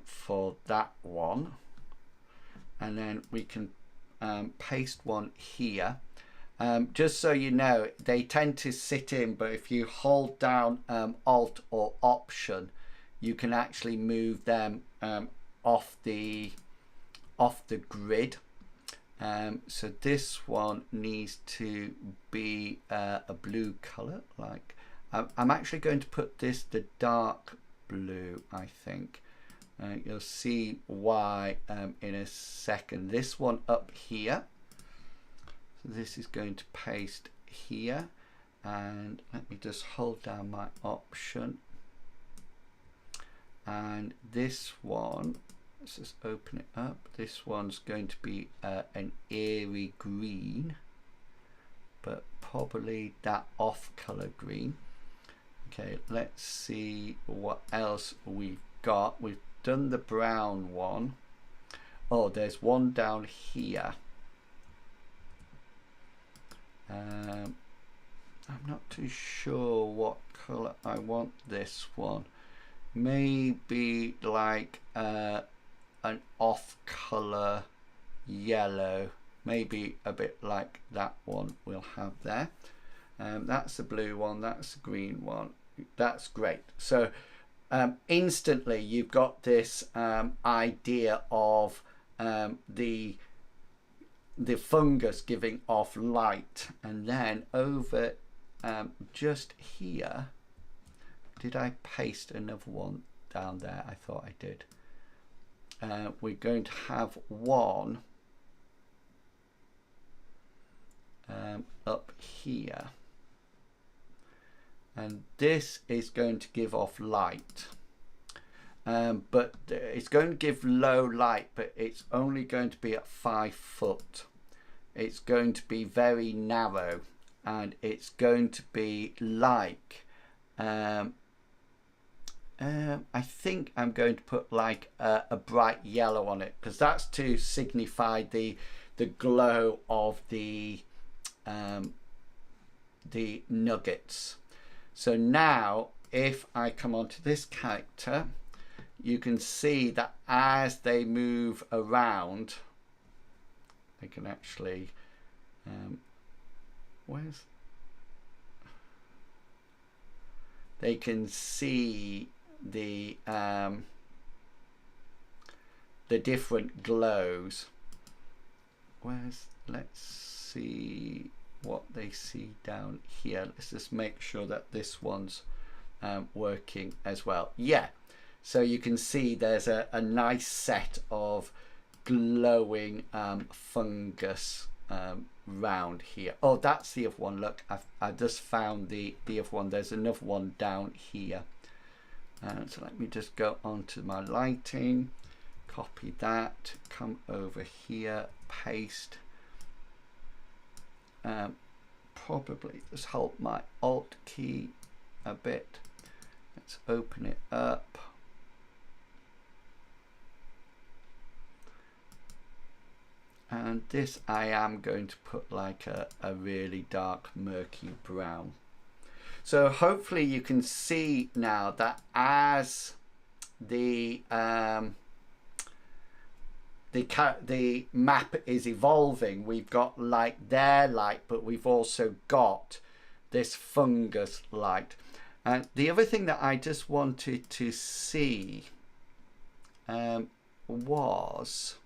for that one, and then we can paste one here. Just so you know, they tend to sit in, but if you hold down Alt or Option, you can actually move them off the grid. So this one needs to be a blue color. Like I'm actually going to put this the dark blue, I think. You'll see why in a second. This one up here, so this is going to paste here, and let me just hold down my Option, and this one, let's just open it up. This one's going to be an airy green, but probably that off color green. Okay, let's see what else we've got. We've done the brown one. Oh, there's one down here. I'm not too sure what color I want this one. Maybe like an off color yellow, maybe a bit like that one we'll have there. That's the blue one, that's the green one. That's great. So instantly you've got this idea of the fungus giving off light. And then over just here, did I paste another one down there? I thought I did. We're going to have one up here, and this is going to give off light, but it's going to give low light, but it's only going to be at 5 foot. it's going to be very narrow, and it's going to be like I think I'm going to put like a bright yellow on it, because that's to signify the glow of the nuggets. So now if I come onto this character, you can see that as they move around, they can actually they can see the different glows. Let's see what they see down here. Let's just make sure that this one's working as well. Yeah, so you can see there's a nice set of glowing fungus round here. Oh, that's the other one. Look, I just found the other one. There's another one down here. So let me just go onto my lighting, copy that, come over here, paste. Probably just hold my Alt key a bit. Let's open it up. And this I am going to put like a really dark murky brown. So hopefully you can see now that as the map is evolving, we've got like their light, but we've also got this fungus light. And the other thing that I just wanted to see was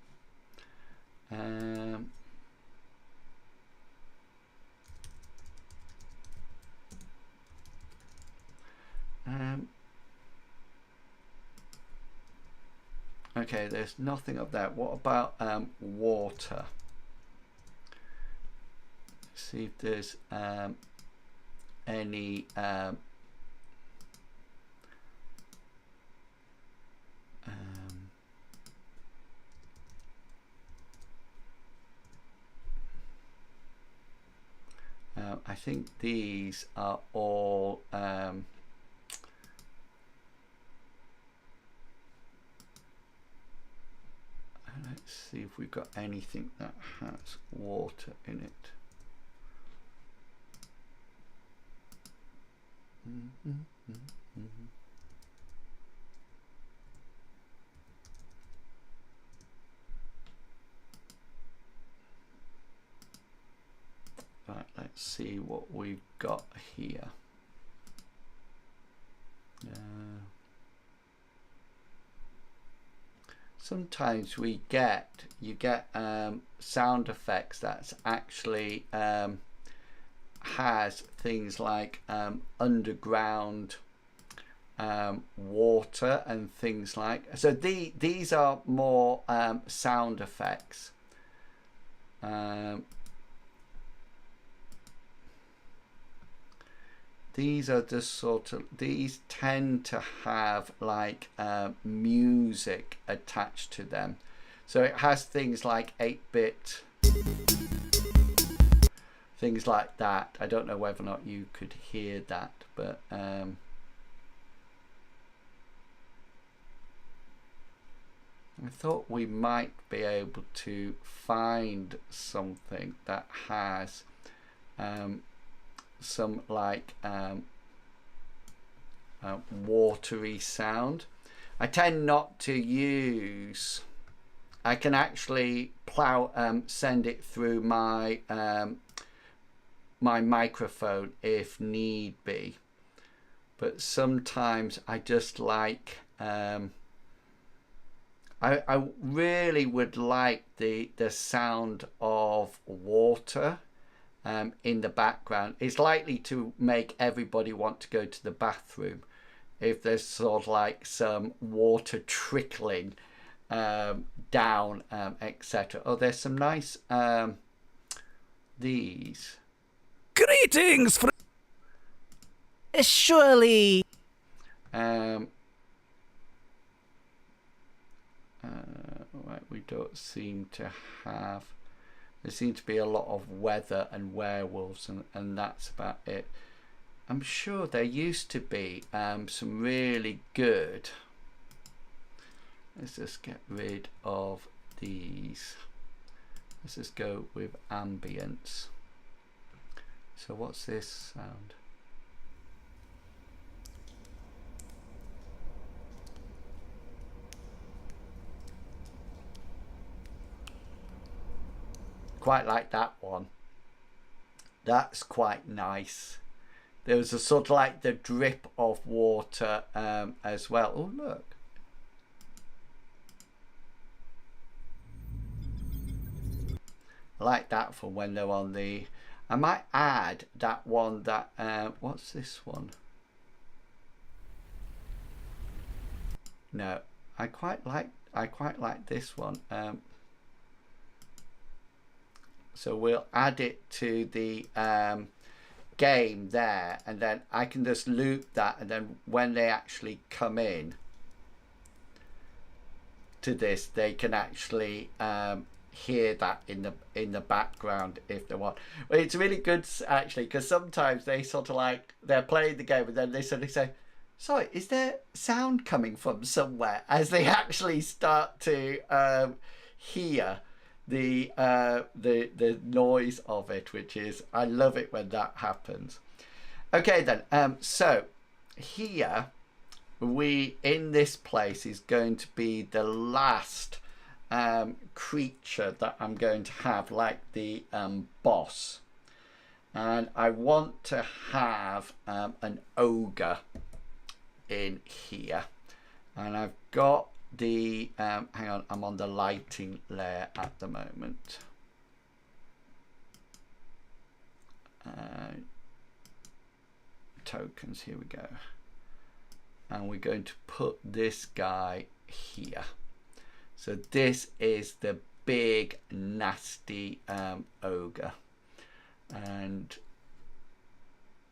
okay, there's nothing of that. What about water? See if there's any I think these are all let's see if we've got anything that has water in it. Right, let's see what we've got here. Sometimes you get sound effects that's actually has things like underground water and things like so. These are more sound effects. These are just sort of, these tend to have like music attached to them. So it has things like 8-bit, things like that. I don't know whether or not you could hear that, but I thought we might be able to find something that has some like watery sound. I tend not to use, I can actually send it through my my microphone if need be, but sometimes I just like I really would like the sound of water in the background. It's likely to make everybody want to go to the bathroom if there's sort of like some water trickling down, etc. Oh, there's some nice these. Greetings, surely. Right, we don't seem to have. There seems to be a lot of weather and werewolves, and that's about it. I'm sure there used to be some really good. Let's just get rid of these. Let's just go with ambience. So what's this sound? Quite like that one. That's quite nice. There was a sort of like the drip of water as well. Oh, look. I like that for when they're on the... I might add that one that... what's this one? No, I quite like this one. So we'll add it to the game there, and then I can just loop that, and then when they actually come in to this, they can actually hear that in the background if they want. But it's really good actually, because sometimes they sort of like they're playing the game and then they suddenly say, sorry, is there sound coming from somewhere, as they actually start to hear the noise of it, which is, I love it when that happens. Okay then, so here we in this place is going to be the last creature that I'm going to have, like the boss, and I want to have an ogre in here, and I've got the hang on, I'm on the lighting layer at the moment. Tokens, here we go, and we're going to put this guy here. So this is the big nasty ogre, and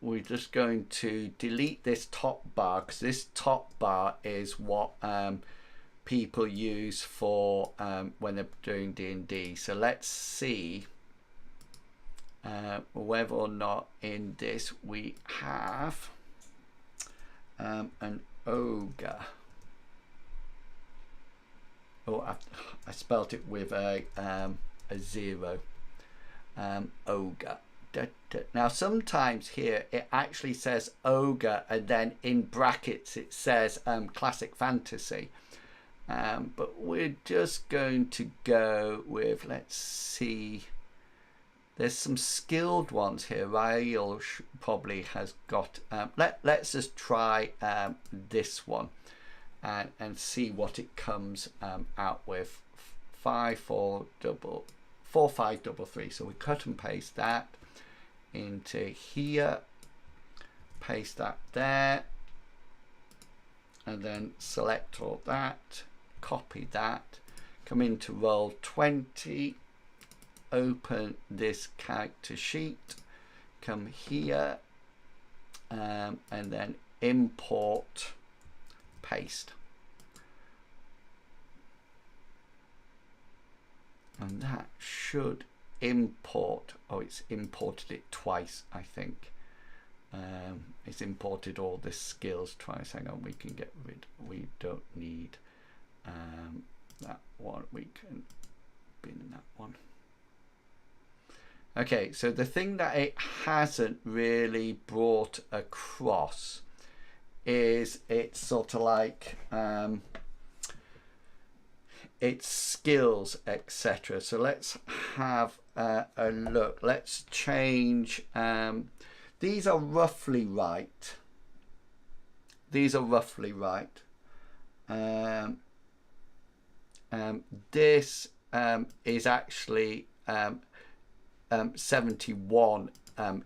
we're just going to delete this top bar, because this top bar is what people use for when they're doing D&D. So let's see whether or not in this we have an ogre. Oh, I spelt it with a 0. Ogre. Now sometimes here it actually says ogre, and then in brackets it says classic fantasy. But we're just going to go with, let's see, there's some skilled ones here. Rael probably has got, let's just try this one and see what it comes out with. 5 4 4 5 3. So we cut and paste that into here, paste that there, and then select all that, copy that, come into Rroll20, open this character sheet, come here, and then import, paste. And that should import. Oh, it's imported it twice, I think. It's imported all the skills twice. Hang on, we can get rid. We don't need that one. We can bin that one. Okay, so the thing that it hasn't really brought across is it's sort of like its skills, etc. So let's have a look. Let's change. These are roughly right. These are roughly right. This is actually 71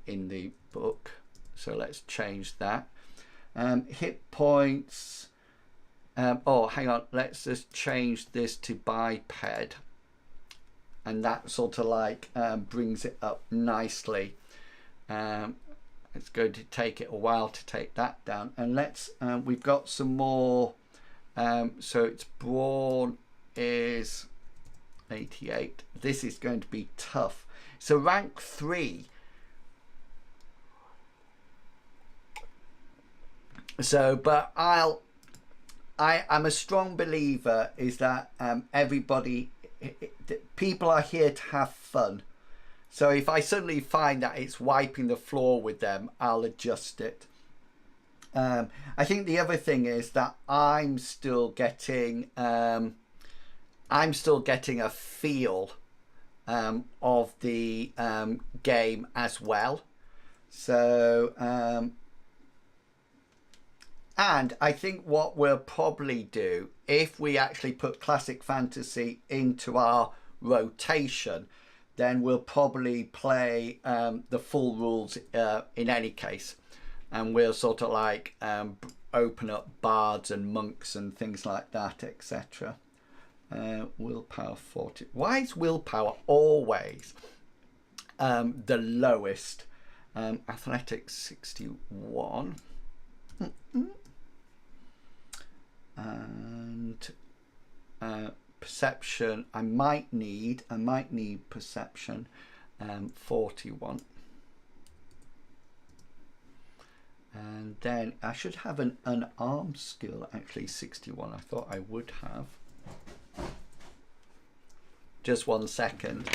in the book. So let's change that. Hit points. Oh, hang on. Let's just change this to biped. And that sort of like brings it up nicely. It's going to take it a while to take that down. And let's, we've got some more. So its brawn is 88. This is going to be tough. So rank 3. So, but I'm a strong believer is that people are here to have fun. So if I suddenly find that it's wiping the floor with them, I'll adjust it. I think the other thing is that I'm still getting a feel of the game as well. So and I think what we'll probably do, if we actually put Classic Fantasy into our rotation, then we'll probably play the full rules in any case. And we'll sort of like open up bards and monks and things like that, etc. Willpower 40. Why is willpower always the lowest? Athletics 61. And perception, I might need perception, 41. And then I should have an unarmed skill, actually 61. I thought I would have. Just 1 second.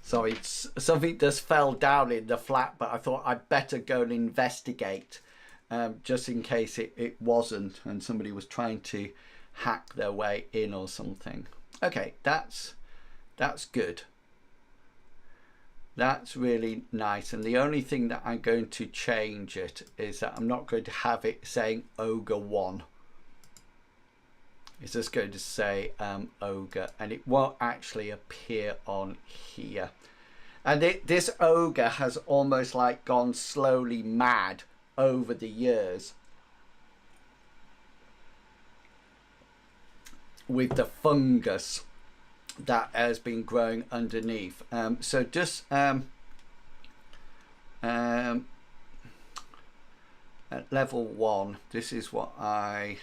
Sorry, something just fell down in the flat, but I thought I'd better go and investigate, just in case it wasn't and somebody was trying to hack their way in or something. Okay, that's good. That's really nice. And the only thing that I'm going to change it is that I'm not going to have it saying Ogre 1. It's just going to say ogre, and it won't actually appear on here. And this ogre has almost like gone slowly mad over the years with the fungus that has been growing underneath. So just at level 1, this is what I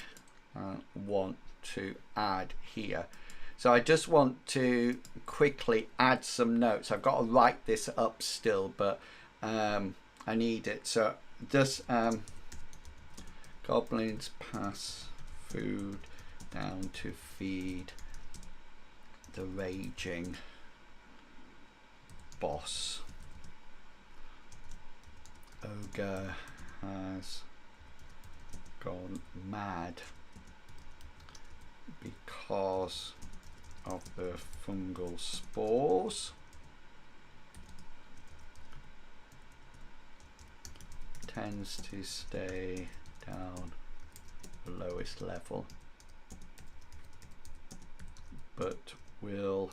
want to add here. So I just want to quickly add some notes. I've got to write this up still, but I need it. So just goblins pass food down to feed the raging boss. Ogre has gone mad because of the fungal spores. Tends to stay down the lowest level, but will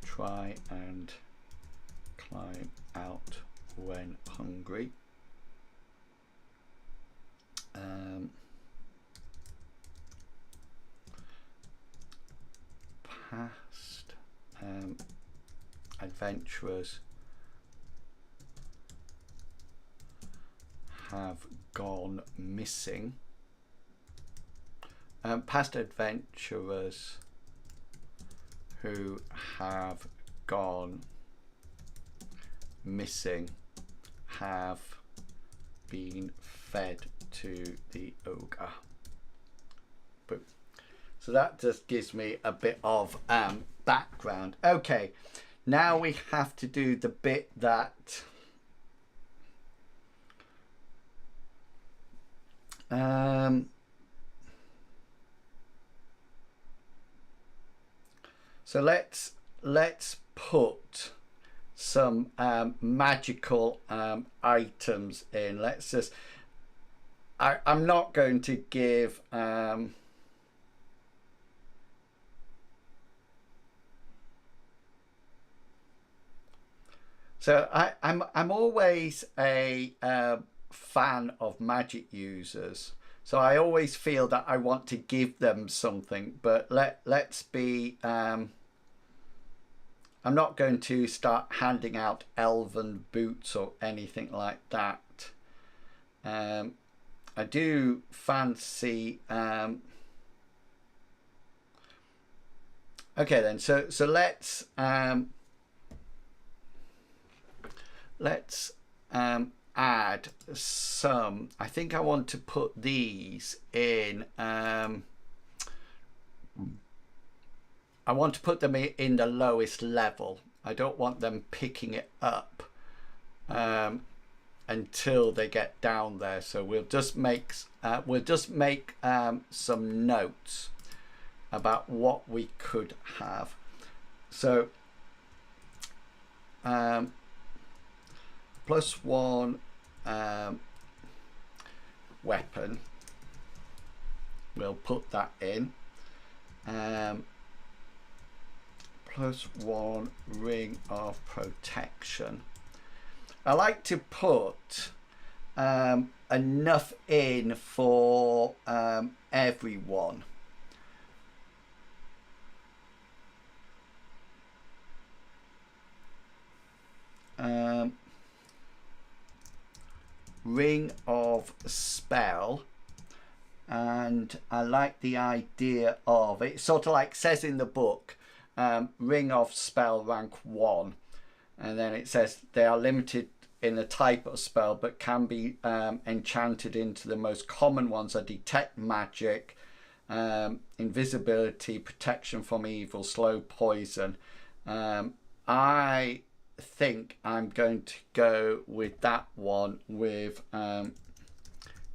try and climb out when hungry. Past adventurers have gone missing. Past adventurers who have gone missing have been fed to the ogre. Boom. So that just gives me a bit of background. Okay, now we have to do the bit that so let's put some magical items in. Let's just I'm not going to give so I'm always a fan of magic users, So I always feel that I want to give them something, but let's be, I'm not going to start handing out elven boots or anything like that. I do fancy, okay then, so let's add some. I think I want to put these in, I want to put them in the lowest level. I don't want them picking it up until they get down there. So we'll just make some notes about what we could have. So +1 weapon, we'll put that in. +1 ring of protection. I like to put enough in for everyone. Ring of spell, and I like the idea of it. Sort of like says in the book, ring of spell rank 1, and then it says they are limited in the type of spell but can be enchanted into. The most common ones are detect magic, invisibility, protection from evil, slow poison. I think I'm going to go with that one with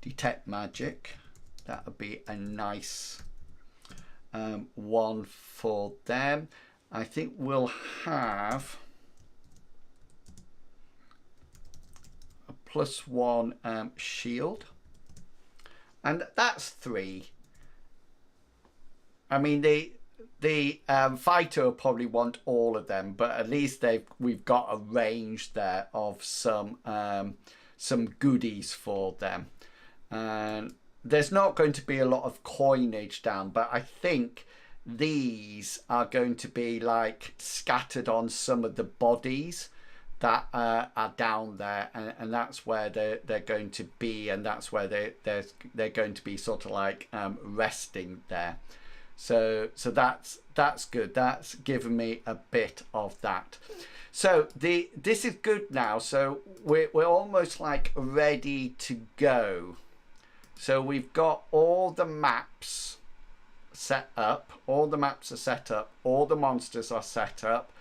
detect magic. That would be a nice one for them. I think we'll have a +1 shield, and that's 3. I mean, the fighter will probably want all of them, but at least we've got a range there of some goodies for them. And there's not going to be a lot of coinage down, but I think these are going to be like scattered on some of the bodies that are down there, and that's where they're going to be, and that's where they're going to be sort of like resting there. So that's good. That's given me a bit of that. So this is good now. So we're almost like ready to go. So we've got all the maps set up. All the maps are set up. All the monsters are set up.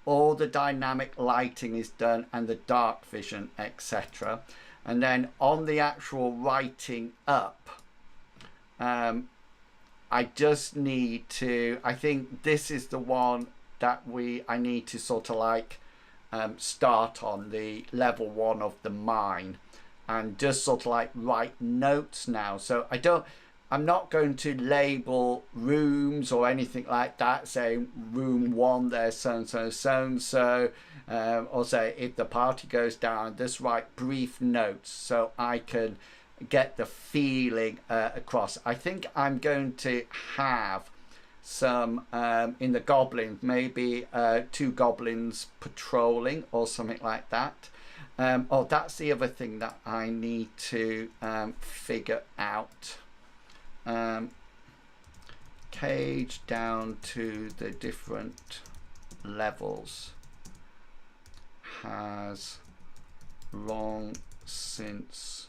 All the dynamic lighting is done, and the dark vision, etc. And then on the actual writing up, I just need to, I think this is the one that I need to sort of like start on, the level 1 of the mine, and just sort of like write notes now. So I'm not going to label rooms or anything like that, saying room 1 there's so and so, so and so, or say if the party goes down, just write brief notes so I can get the feeling across. I think I'm going to have some in the goblins, maybe 2 goblins patrolling or something like that. Oh, that's the other thing that I need to figure out. Cage down to the different levels has long since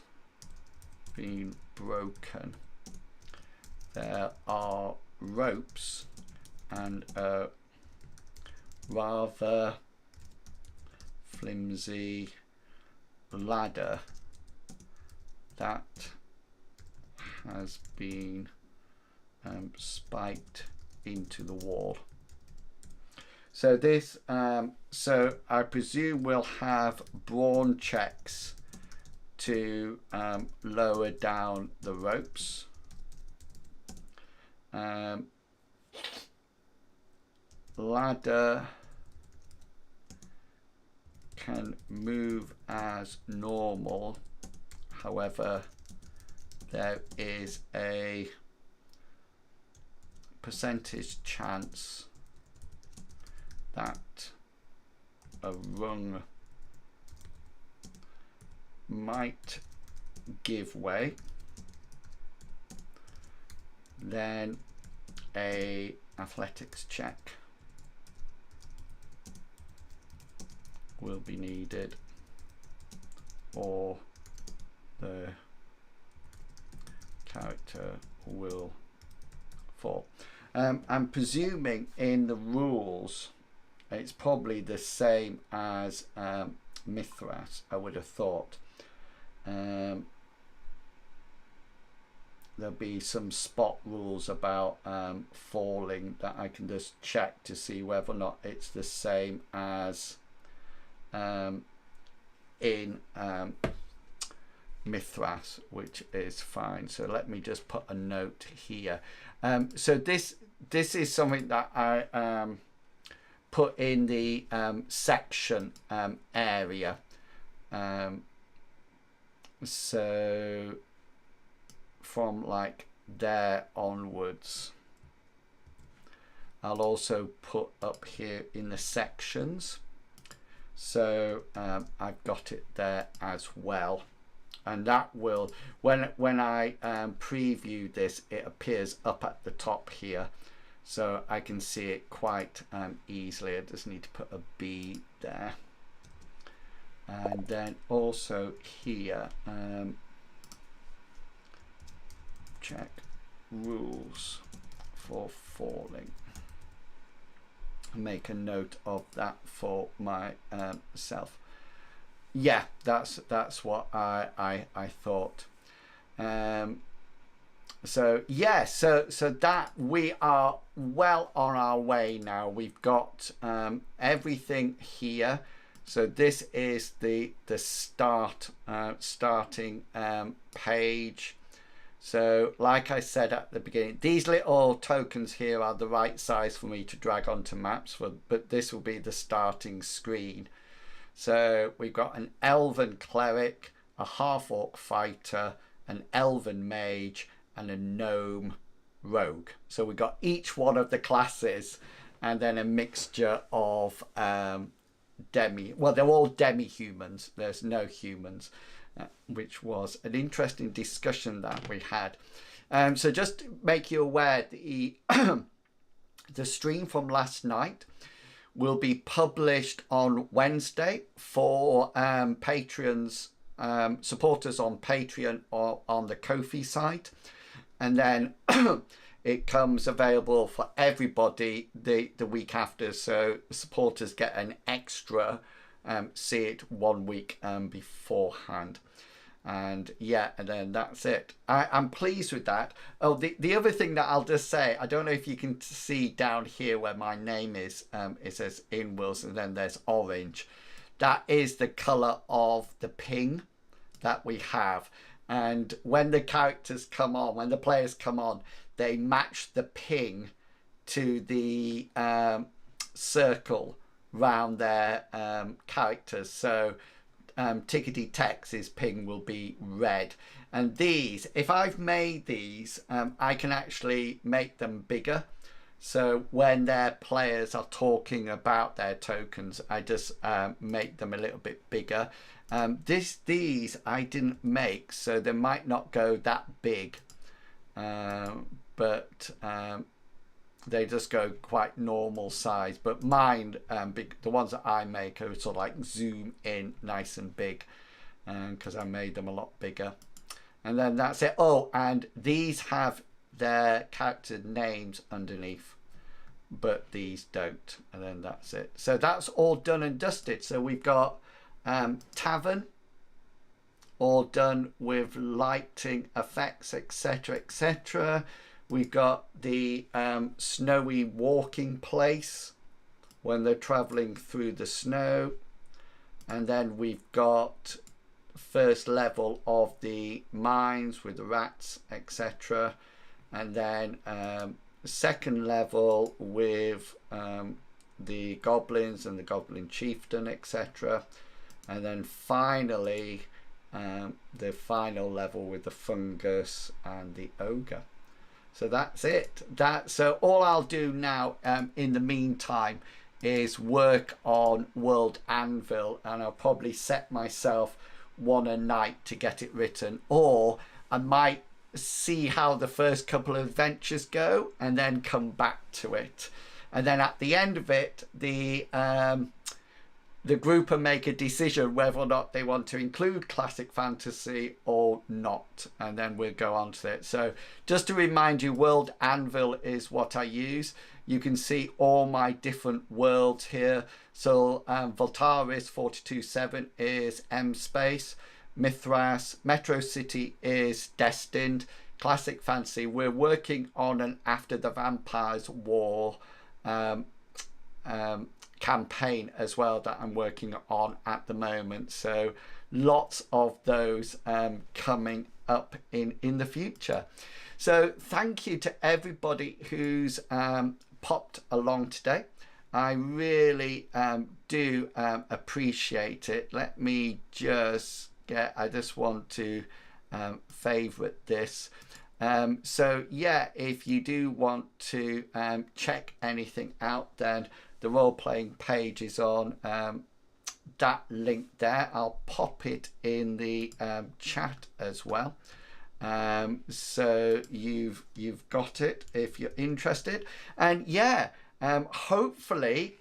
been broken. There are ropes and a rather flimsy ladder that has been spiked into the wall. So this, so I presume we'll have brawn checks to lower down the ropes. Ladder can move as normal, however there is a percentage chance that a rung might give way, then a athletics check will be needed, or the character will fall. I'm presuming in the rules it's probably the same as Mithras, I would have thought. There'll be some spot rules about falling that I can just check to see whether or not it's the same as in Mithras, which is fine. So let me just put a note here. So this is something that I put in the section area. So from like there onwards, I'll also put up here in the sections. So I've got it there as well, and that will, when I preview this, it appears up at the top here, so I can see it quite easily. I just need to put a B there, and then also here check rules for falling. Make a note of that for myself. Yeah, that's what I thought. So yeah, so that we are well on our way now. We've got everything here. So this is the starting page. So like I said at the beginning, these little tokens here are the right size for me to drag onto maps, but this will be the starting screen. So we've got an elven cleric, a half-orc fighter, an elven mage, and a gnome rogue. So we've got each one of the classes, and then a mixture of well, they're all demi-humans. There's no humans. Which was an interesting discussion that we had. So just to make you aware, the stream from last night will be published on Wednesday for patrons, supporters on Patreon or on the Ko-fi site, and then it comes available for everybody the week after, so supporters get an extra see it 1 week beforehand. And yeah, and then that's it. I'm pleased with that. Oh, the other thing that I'll just say, I don't know if you can see down here where my name is, it says inwils, and then there's orange. That is the color of the ping that we have. And when the characters come on, when the players come on, they match the ping to the circle round their characters. So Tickety Tex's ping will be red, and these, if I've made these, I can actually make them bigger. So when their players are talking about their tokens, I just make them a little bit bigger. These I didn't make, so they might not go that big, but they just go quite normal size. But mine, the ones that I make are sort of like zoom in nice and big, because I made them a lot bigger. And then that's it. Oh, and these have their character names underneath, but these don't. And then that's it. So that's all done and dusted. So we've got tavern all done with lighting effects, etc, etc. We've got the snowy walking place when they're traveling through the snow. And then we've got first level of the mines with the rats, etc. And then second level with the goblins and the goblin chieftain, etc. And then finally the final level with the fungus and the ogre. So that's it. So all I'll do now in the meantime is work on World Anvil, and I'll probably set myself one a night to get it written, or I might see how the first couple of adventures go and then come back to it, and then at the end of it the group will make a decision whether or not they want to include classic fantasy or not, and then we'll go on to it. So just to remind you, World Anvil is what I use. You can see all my different worlds here. So Voltaris 42.7 is M Space, Mithras, Metro City is Destined, Classic Fantasy, we're working on an After the Vampires War campaign as well that I'm working on at the moment. So lots of those coming up in the future. So thank you to everybody who's popped along today. I really do appreciate it. Let me just I just want to favorite this. So yeah, if you do want to check anything out, then the role-playing page is on that link there. I'll pop it in the chat as well. So you've got it if you're interested. And yeah, hopefully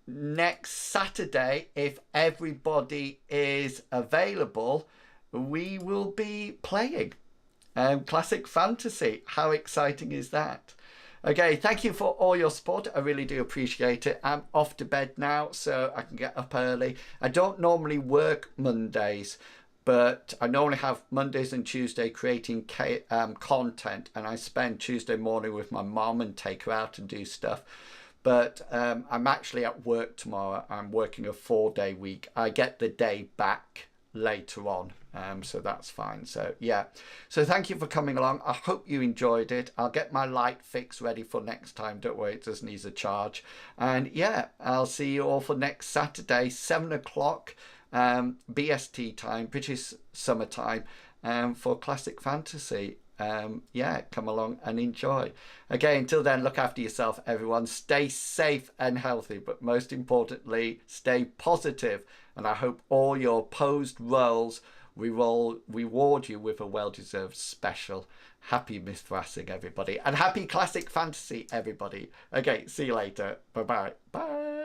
next Saturday, if everybody is available, we will be playing Classic Fantasy. How exciting is that? Okay, thank you for all your support. I really do appreciate it. I'm off to bed now so I can get up early. I don't normally work Mondays, but I normally have Mondays and Tuesday creating content, and I spend Tuesday morning with my mom and take her out and do stuff. But I'm actually at work tomorrow. I'm working a 4-day week. I get the day back later on, so that's fine. So yeah, so thank you for coming along. I hope you enjoyed it. I'll get my light fix ready for next time. Don't worry, it just needs a charge. And yeah, I'll see you all for next Saturday, 7 o'clock BST time, British Summer Time, for Classic Fantasy. Yeah, come along and enjoy. Okay, until then, look after yourself, everyone. Stay safe and healthy, but most importantly, stay positive. And I hope all your posed rolls reward you with a well-deserved special. Happy Mithrasing, everybody, and happy Classic Fantasy, everybody. Okay, see you later. Bye-bye. Bye.